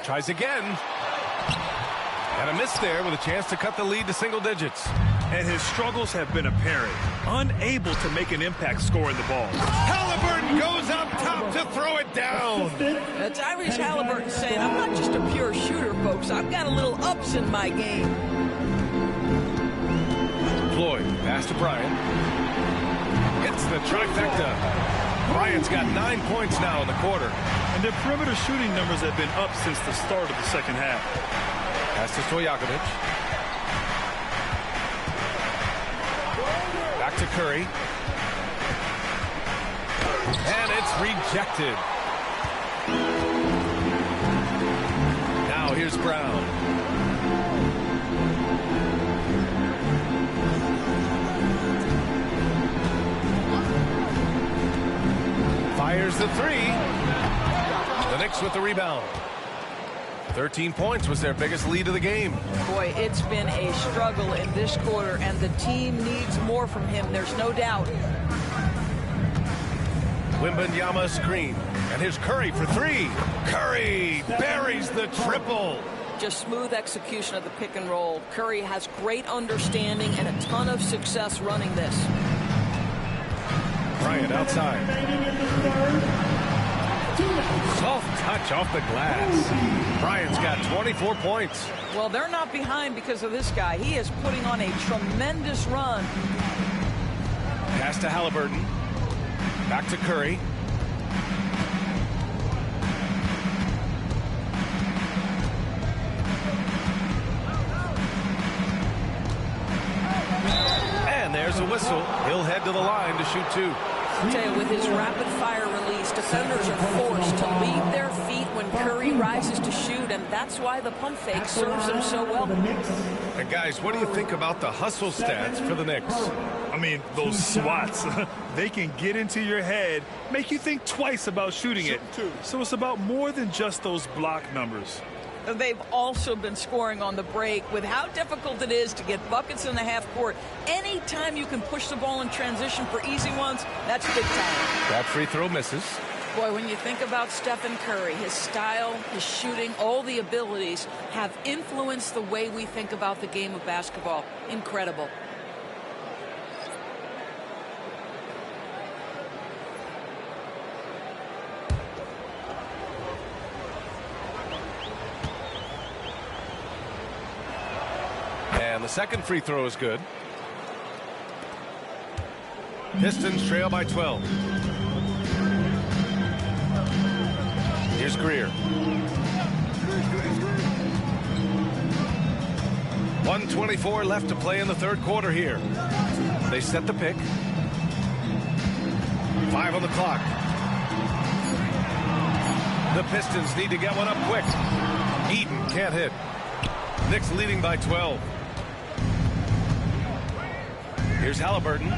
Tries again. And a miss there with a chance to cut the lead to single digits. And his struggles have been apparent. Unable to make an impact scoring the ball. Halliburton goes up top to throw it down. Tyrese Halliburton saying, I'm not just a pure shooter, folks. I've got a little ups in my game. Floyd, pass to Bryant. Hits the trifecta. Bryant's got 9 points now in the quarter. And their perimeter shooting numbers have been up since the start of the second half. Pass to Stojakovic. Back to Curry. And it's rejected. Now here's Brown. Fires the 3. The Knicks with the rebound. 13 points was their biggest lead of the game. Boy, it's been a struggle in this quarter, and the team needs more from him. There's no doubt. Wembanyama screen. And here's Curry for 3. Curry buries the triple. Just smooth execution of the pick and roll. Curry has great understanding and a ton of success running this. Bryant outside. Soft touch off the glass. Bryant's got 24 points. Well, they're not behind because of this guy. He is putting on a tremendous run. Pass to Halliburton. Back to Curry. And there's a whistle. He'll head to the line to shoot 2. I tell you, with his rapid fire release, defenders are forced to leave their feet when Curry rises to shoot, and that's why the pump fake serves him so well. And guys, what do you think about the hustle stats for the Knicks? I mean, those swats, they can get into your head, make you think twice about shooting it. So it's about more than just those block numbers. They've also been scoring on the break. With how difficult it is to get buckets in the half court, anytime you can push the ball in transition for easy ones, that's big time. That free throw misses. Boy, when you think about Stephen Curry, his style, his shooting, all the abilities have influenced the way we think about the game of basketball. Incredible. And the second free throw is good. Pistons trail by 12. Chris Greer. 1:24 left to play in the third quarter here. They set the pick. 5 on the clock. The Pistons need to get one up quick. Eaton can't hit. Knicks leading by 12. Here's Halliburton.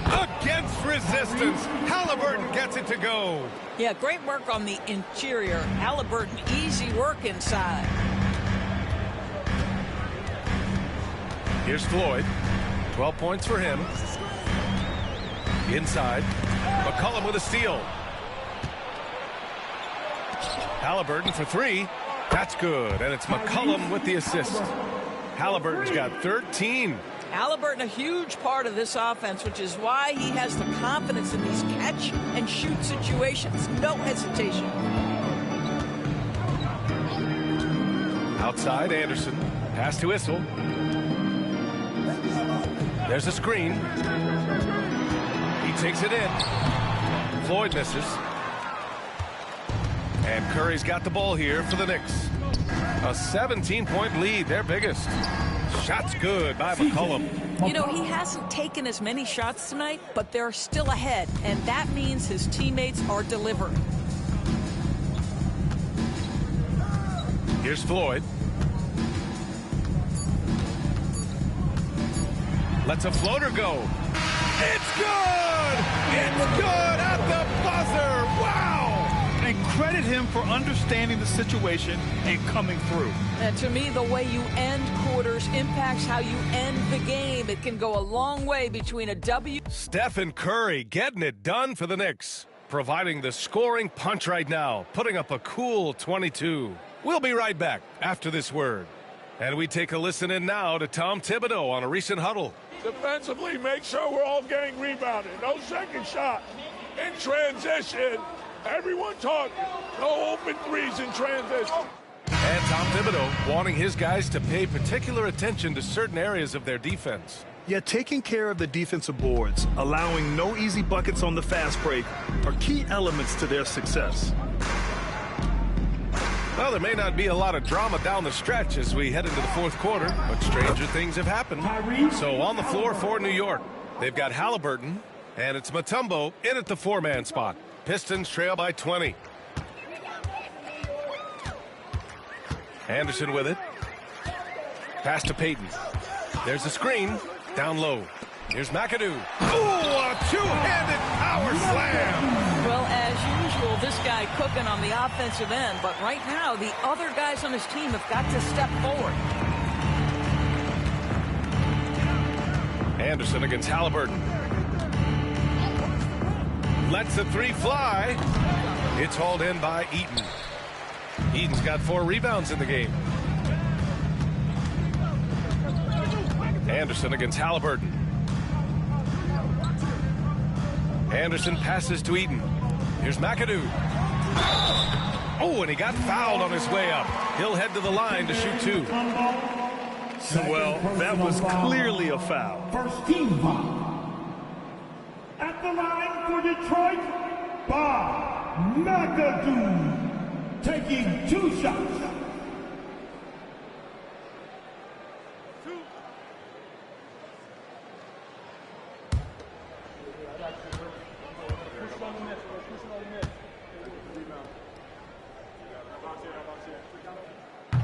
Against resistance. Halliburton gets it to go. Yeah, great work on the interior. Halliburton, easy work inside. Here's Floyd. 12 points for him. Inside. McCollum with a steal. Halliburton for 3. That's good. And it's McCollum with the assist. Halliburton's got 13. Halliburton, a huge part of this offense, which is why he has the confidence in these catch and shoot situations. No hesitation. Outside, Anderson. Pass to Issel. There's a screen. He takes it in. Floyd misses. And Curry's got the ball here for the Knicks. A 17-point lead, their biggest. Shot's good by McCollum. You know, he hasn't taken as many shots tonight, but they're still ahead, and that means his teammates are delivering. Here's Floyd. Lets a floater go. It's good! It's good at the buzzer! Wow! And credit him for understanding the situation and coming through. And to me, the way you end quarters impacts how you end the game. It can go a long way between a W. Stephen Curry getting it done for the Knicks, providing the scoring punch right now, putting up a cool 22. We'll be right back after this word. And we take a listen in now to Tom Thibodeau on a recent huddle. Defensively, make sure we're all getting rebounded. No second shot. In transition, everyone talk. No open threes in transition. And Tom Thibodeau wanting his guys to pay particular attention to certain areas of their defense. Yet taking care of the defensive boards, allowing no easy buckets on the fast break, are key elements to their success. Well, there may not be a lot of drama down the stretch as we head into the fourth quarter, but stranger things have happened. So on the floor for New York, they've got Halliburton, and it's Mutombo in at the 4-man spot. Pistons trail by 20. Anderson with it. Pass to Payton. There's a screen. Down low. Here's McAdoo. Ooh, a two-handed power slam. Well, as usual, this guy cooking on the offensive end. But right now, the other guys on his team have got to step forward. Anderson against Halliburton. Lets the 3 fly. It's hauled in by Eaton. Eaton's got 4 rebounds in the game. Anderson against Halliburton. Anderson passes to Eaton. Here's McAdoo. Oh, and he got fouled on his way up. He'll head to the line to shoot 2. Well, that was clearly a foul. First team foul. At the line for Detroit, Bob McAdoo, taking 2 shots.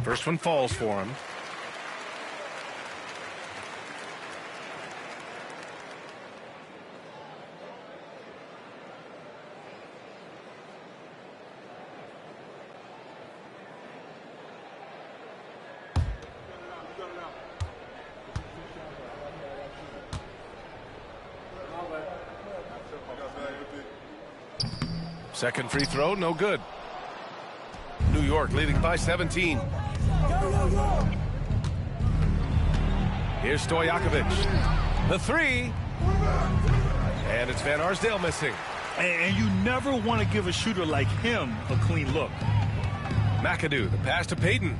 First one falls for him. Second free throw, no good. New York leading by 17. Here's Stojakovic. The 3. And it's Van Arsdale missing. And you never want to give a shooter like him a clean look. McAdoo, the pass to Payton.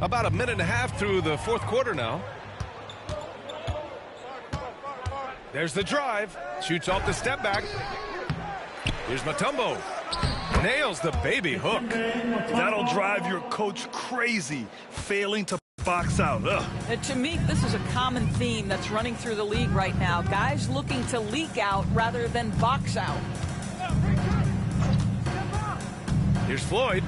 About a minute and a half through the fourth quarter now. There's the drive. Shoots off the step back. Here's Mutombo. Nails the baby hook. That'll drive your coach crazy, failing to box out. Ugh. And to me, this is a common theme that's running through the league right now. Guys looking to leak out rather than box out. Here's Floyd.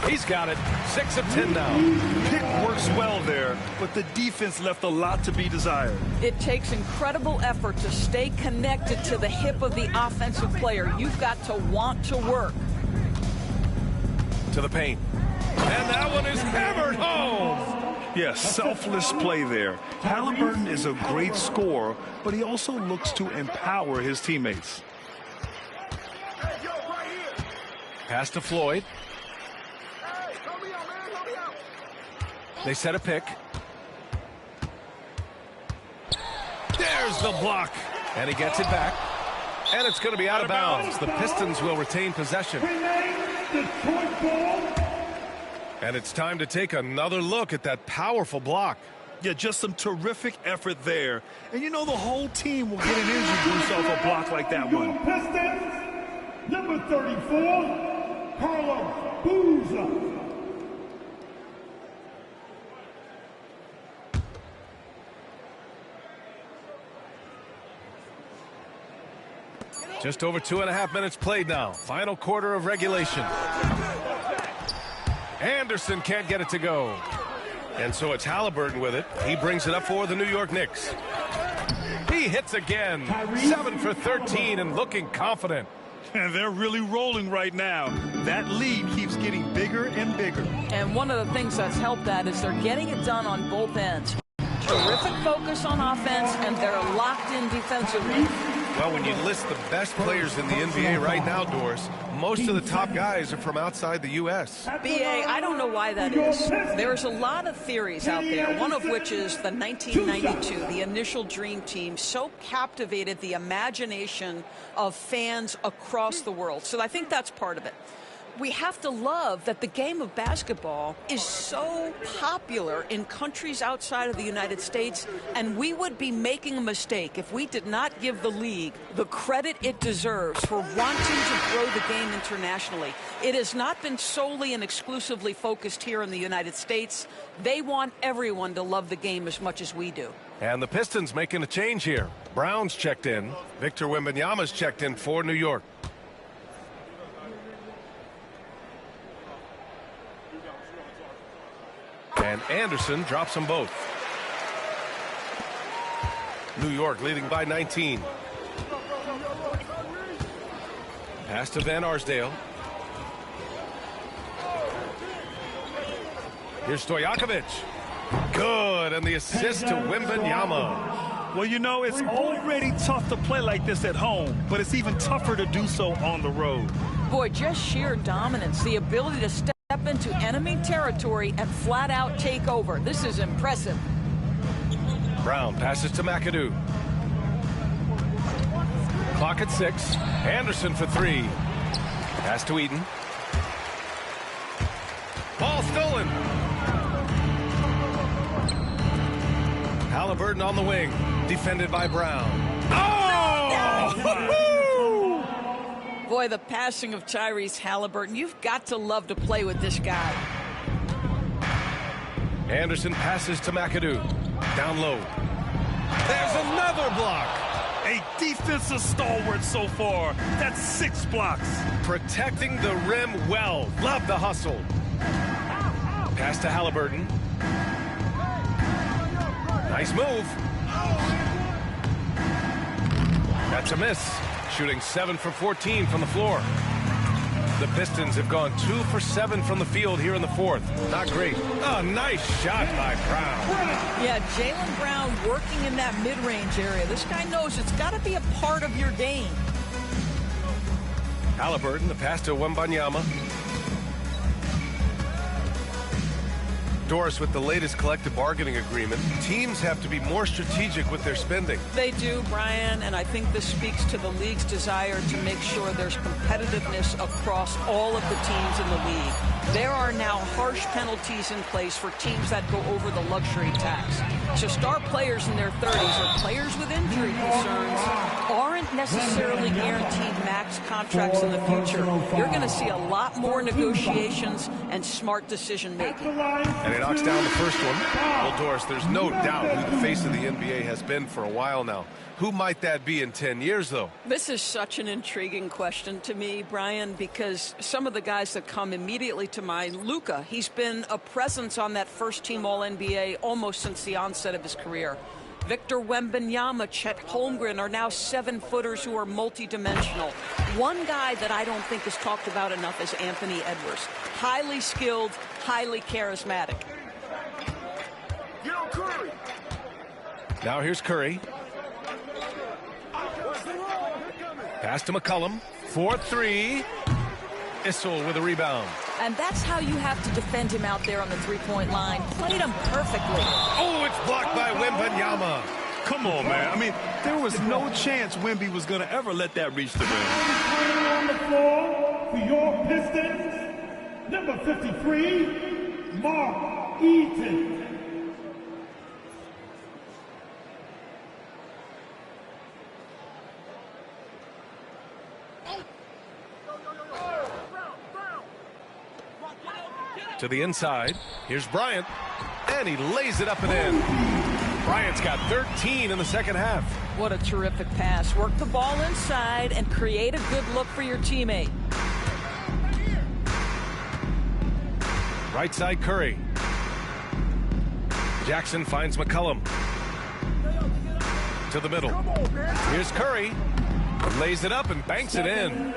He's got it. 6 of 10 now. Pick works well there, but the defense left a lot to be desired. It takes incredible effort to stay connected to the hip of the offensive player. You've got to want to work. To the paint. And that one is hammered home. Yeah, selfless play there. Halliburton is a great scorer, but he also looks to empower his teammates. Pass to Floyd. They set a pick. There's the block. And he gets it back. And it's going to be out of bounds. The Pistons will retain possession. And it's time to take another look at that powerful block. Yeah, just some terrific effort there. And you know the whole team will get an injury boost off a block like that one. Pistons, number 34, Carlos Boozer. Just over 2.5 minutes played now. Final quarter of regulation. Anderson can't get it to go. And so it's Halliburton with it. He brings it up for the New York Knicks. He hits again. 7 for 13 and looking confident. And they're really rolling right now. That lead keeps getting bigger and bigger. And one of the things that's helped that is they're getting it done on both ends. Terrific focus on offense, and they're locked in defensively. Well, when you list the best players in the NBA right now, Doris, most of the top guys are from outside the U.S. B.A., I don't know why that is. There's a lot of theories out there, one of which is the 1992, the initial Dream Team, so captivated the imagination of fans across the world. So I think that's part of it. We have to love that the game of basketball is so popular in countries outside of the United States, and we would be making a mistake if we did not give the league the credit it deserves for wanting to grow the game internationally. It has not been solely and exclusively focused here in the United States. They want everyone to love the game as much as we do. And the Pistons making a change here. Brown's checked in. Victor Wembanyama's checked in for New York. And Anderson drops them both. New York leading by 19. Pass to Van Arsdale. Here's Stojakovic. Good, and the assist to Wembanyama. Well, you know, it's already tough to play like this at home, but it's even tougher to do so on the road. Boy, just sheer dominance, the ability to step into enemy territory and flat out take over. This is impressive. Brown passes to McAdoo. Clock at 6. Anderson for 3. Pass to Eaton. Ball stolen. Halliburton on the wing. Defended by Brown. Oh! Boy, the passing of Tyrese Halliburton. You've got to love to play with this guy. Anderson passes to McAdoo. Down low. There's another block. A defensive stalwart so far. That's 6 blocks. Protecting the rim well. Love the hustle. Pass to Halliburton. Nice move. That's a miss. Shooting 7 for 14 from the floor. The Pistons have gone 2 for 7 from the field here in the fourth. Not great. Oh, nice shot by Brown. Yeah, Jaylen Brown working in that mid-range area. This guy knows it's got to be a part of your game. Halliburton, the pass to Wembanyama. Doris, with the latest collective bargaining agreement, teams have to be more strategic with their spending. They do, Brian, and I think this speaks to the league's desire to make sure there's competitiveness across all of the teams in the league. There are now harsh penalties in place for teams that go over the luxury tax. So star players in their 30s or players with injury concerns aren't necessarily guaranteed max contracts in the future. You're going to see a lot more negotiations and smart decision making. And he knocks down the first one. Well, Doris, there's no doubt who the face of the NBA has been for a while now. Who might that be in 10 years, though? This is such an intriguing question to me, Brian, because some of the guys that come immediately to mind, Luka, he's been a presence on that first-team All-NBA almost since the onset of his career. Victor Wembanyama, Chet Holmgren are now 7-footers who are multidimensional. One guy that I don't think is talked about enough is Anthony Edwards. Highly skilled, highly charismatic. Now here's Curry. Pass to McCollum. 4-3. Issel with a rebound. And that's how you have to defend him out there on the three-point line. Played him perfectly. Oh, it's blocked by Wembanyama. Come on, man. I mean, there was no chance Wemby was going to ever let that reach the rim. On the floor for your Pistons, number 53, Mark Eaton. To the inside. Here's Bryant. And he lays it up and in. Bryant's got 13 in the second half. What a terrific pass. Work the ball inside and create a good look for your teammate. Right side Curry. Jackson finds McCollum. To the middle. Here's Curry. Lays it up and banks it in.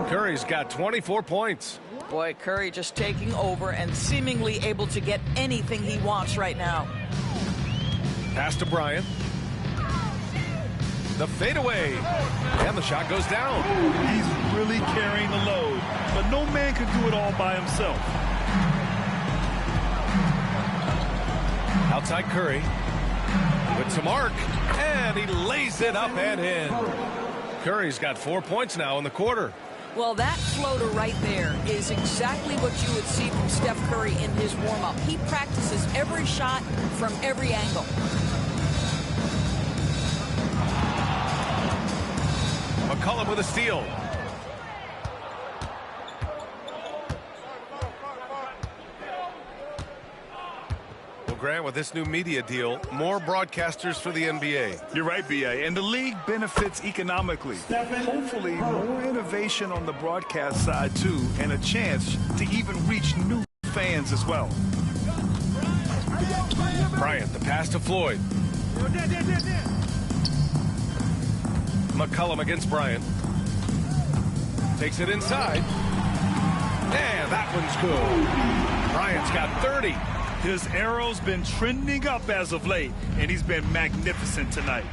Curry's got 24 points. Boy, Curry just taking over and seemingly able to get anything he wants right now. Pass to Bryant. The fadeaway. And the shot goes down. He's really carrying the load, but no man can do it all by himself. Outside Curry. With some arc. And he lays it up and in. Curry's got 4 points now in the quarter. Well, that floater right there is exactly what you would see from Steph Curry in his warm-up. He practices every shot from every angle. McCollum with a steal. Well, Grant, with this new media deal, more broadcasters for the NBA. You're right, B.A., and the league benefits economically. Hopefully, more innovation on the broadcast side, too, and a chance to even reach new fans as well. Bryant, the pass to Floyd. McCollum against Bryant. Takes it inside. And that one's good. Bryant's got 30. His arrow's been trending up as of late, and he's been magnificent tonight.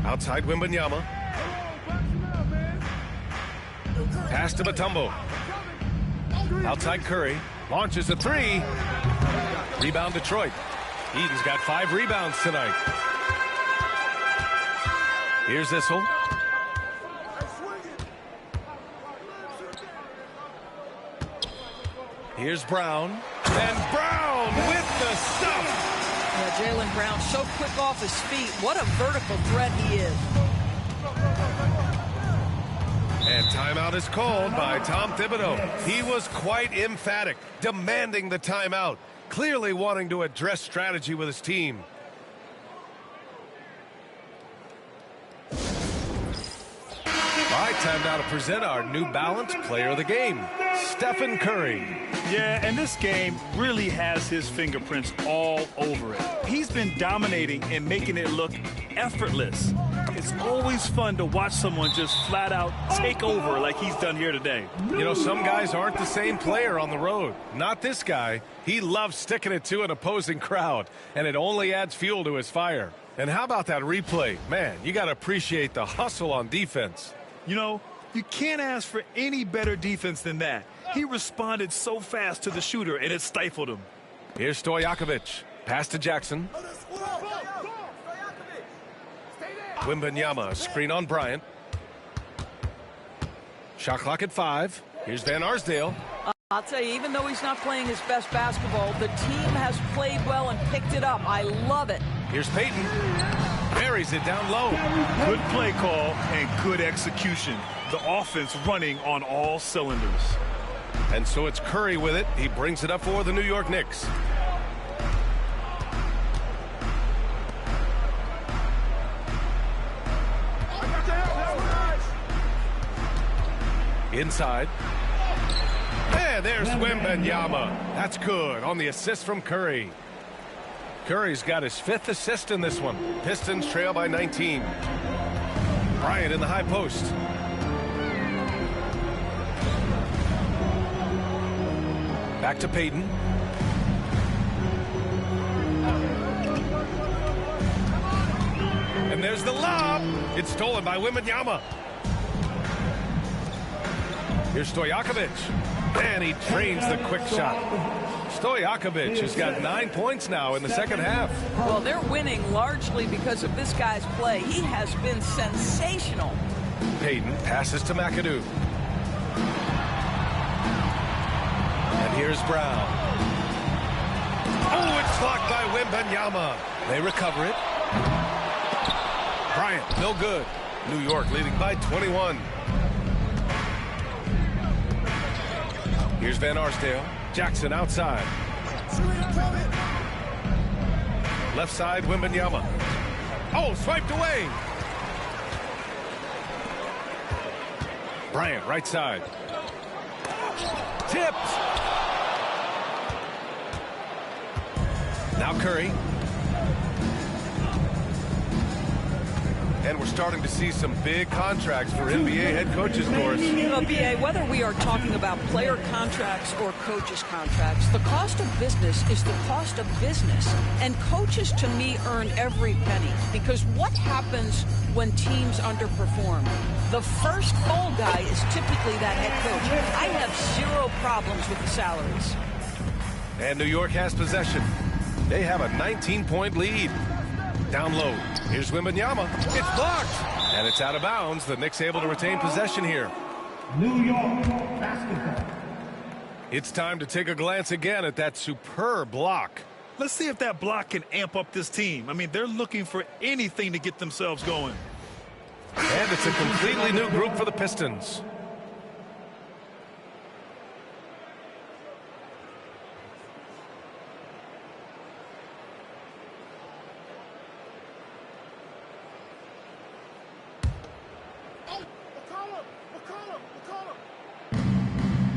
Outside Wembanyama. Pass to Mutombo. Outside Curry. Launches a three. Rebound Detroit. Eden's got 5 rebounds tonight. Here's Issel. Here's Brown. And Brown with the stuff. Yeah, Jaylen Brown so quick off his feet. What a vertical threat he is. And timeout is called by Tom Thibodeau. He was quite emphatic, demanding the timeout, clearly wanting to address strategy with his team. All right, time now to present our New Balance Player of the Game, Stephen Curry. Yeah, and this game really has his fingerprints all over it. He's been dominating and making it look effortless. It's always fun to watch someone just flat out take over like he's done here today. You know, some guys aren't the same player on the road. Not this guy. He loves sticking it to an opposing crowd, and it only adds fuel to his fire. And how about that replay? Man, you got to appreciate the hustle on defense. You know, you can't ask for any better defense than that. He responded so fast to the shooter, and it stifled him. Here's Stojakovic. Pass to Jackson. Wembanyama, screen on Bryant. Shot clock at 5. Here's Van Arsdale. I'll tell you, even though he's not playing his best basketball, the team has played well and picked it up. I love it. Here's Payton. Buries it down low. Good play call and good execution. The offense running on all cylinders. And so it's Curry with it. He brings it up for the New York Knicks. Inside. And there's Wembanyama. That's good on the assist from Curry. Curry's got his 5th assist in this one. Pistons trail by 19. Bryant in the high post. Back to Payton. And there's the lob. It's stolen by Wembanyama. Here's Stojakovic. And he drains the quick shot. Stojakovic has got 9 points now in the second half. Well, they're winning largely because of this guy's play. He has been sensational. Payton passes to McAdoo. And here's Brown. Oh, it's blocked by Wembanyama. They recover it. Bryant, no good. New York leading by 21. Here's Van Arsdale. Jackson outside. Left side, Wembanyama. Oh, swiped away. Bryant, right side. Tipped. Now Curry. And we're starting to see some big contracts for NBA head coaches, Doris. BA, whether we are talking about player contracts or coaches contracts, the cost of business is the cost of business. And coaches, to me, earn every penny. Because what happens when teams underperform? The first fall guy is typically that head coach. I have 0 problems with the salaries. And New York has possession. They have a 19-point lead. Down low. Here's Wembanyama. It's blocked. And it's out of bounds. The Knicks able to retain possession here. New York basketball. It's time to take a glance again at that superb block. Let's see if that block can amp up this team. I mean, they're looking for anything to get themselves going. And it's a completely new group for the Pistons.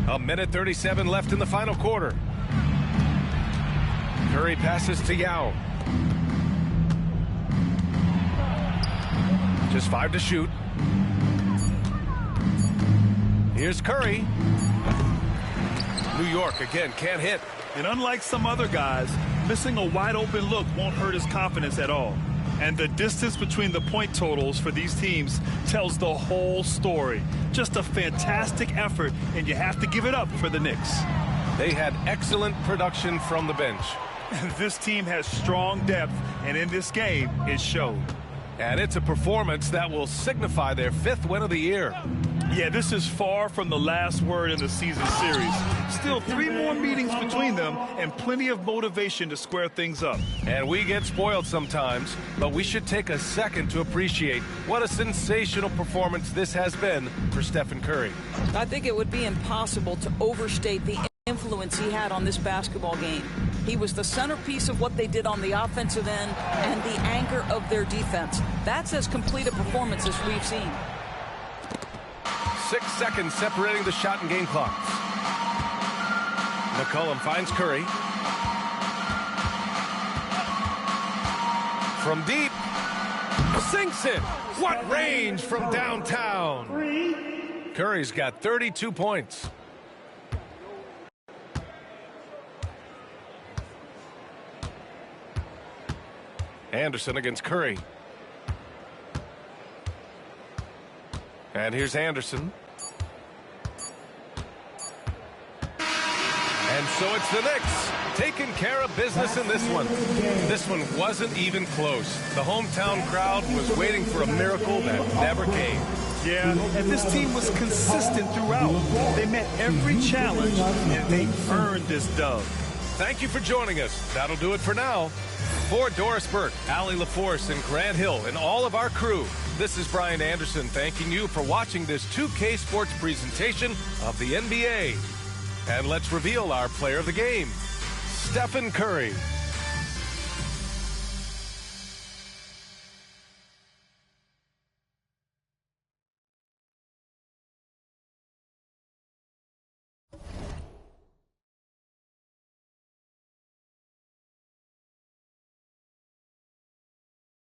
A minute 37 left in the final quarter. Curry passes to Yao. Just 5 to shoot. Here's Curry. New York again can't hit. And unlike some other guys, missing a wide open look won't hurt his confidence at all. And the distance between the point totals for these teams tells the whole story. Just a fantastic effort, and you have to give it up for the Knicks. They had excellent production from the bench. This team has strong depth, and in this game, it showed. And it's a performance that will signify their 5th win of the year. Yeah, this is far from the last word in the season series. Still 3 more meetings between them and plenty of motivation to square things up. And we get spoiled sometimes, but we should take a second to appreciate what a sensational performance this has been for Stephen Curry. I think it would be impossible to overstate the influence he had on this basketball game. He was the centerpiece of what they did on the offensive end and the anchor of their defense. That's as complete a performance as we've seen. 6 seconds separating the shot and game clocks. McCollum finds Curry. From deep. Sinks it. What range from downtown. Curry's got 32 points. Anderson against Curry. And here's Anderson. And so it's the Knicks taking care of business in this one. This one wasn't even close. The hometown crowd was waiting for a miracle that never came. Yeah, and this team was consistent throughout. They met every challenge, and they earned this dub. Thank you for joining us. That'll do it for now. For Doris Burke, Allie LaForce, and Grant Hill, and all of our crew, this is Brian Anderson thanking you for watching this 2K Sports presentation of the NBA. And let's reveal our player of the game, Stephen Curry.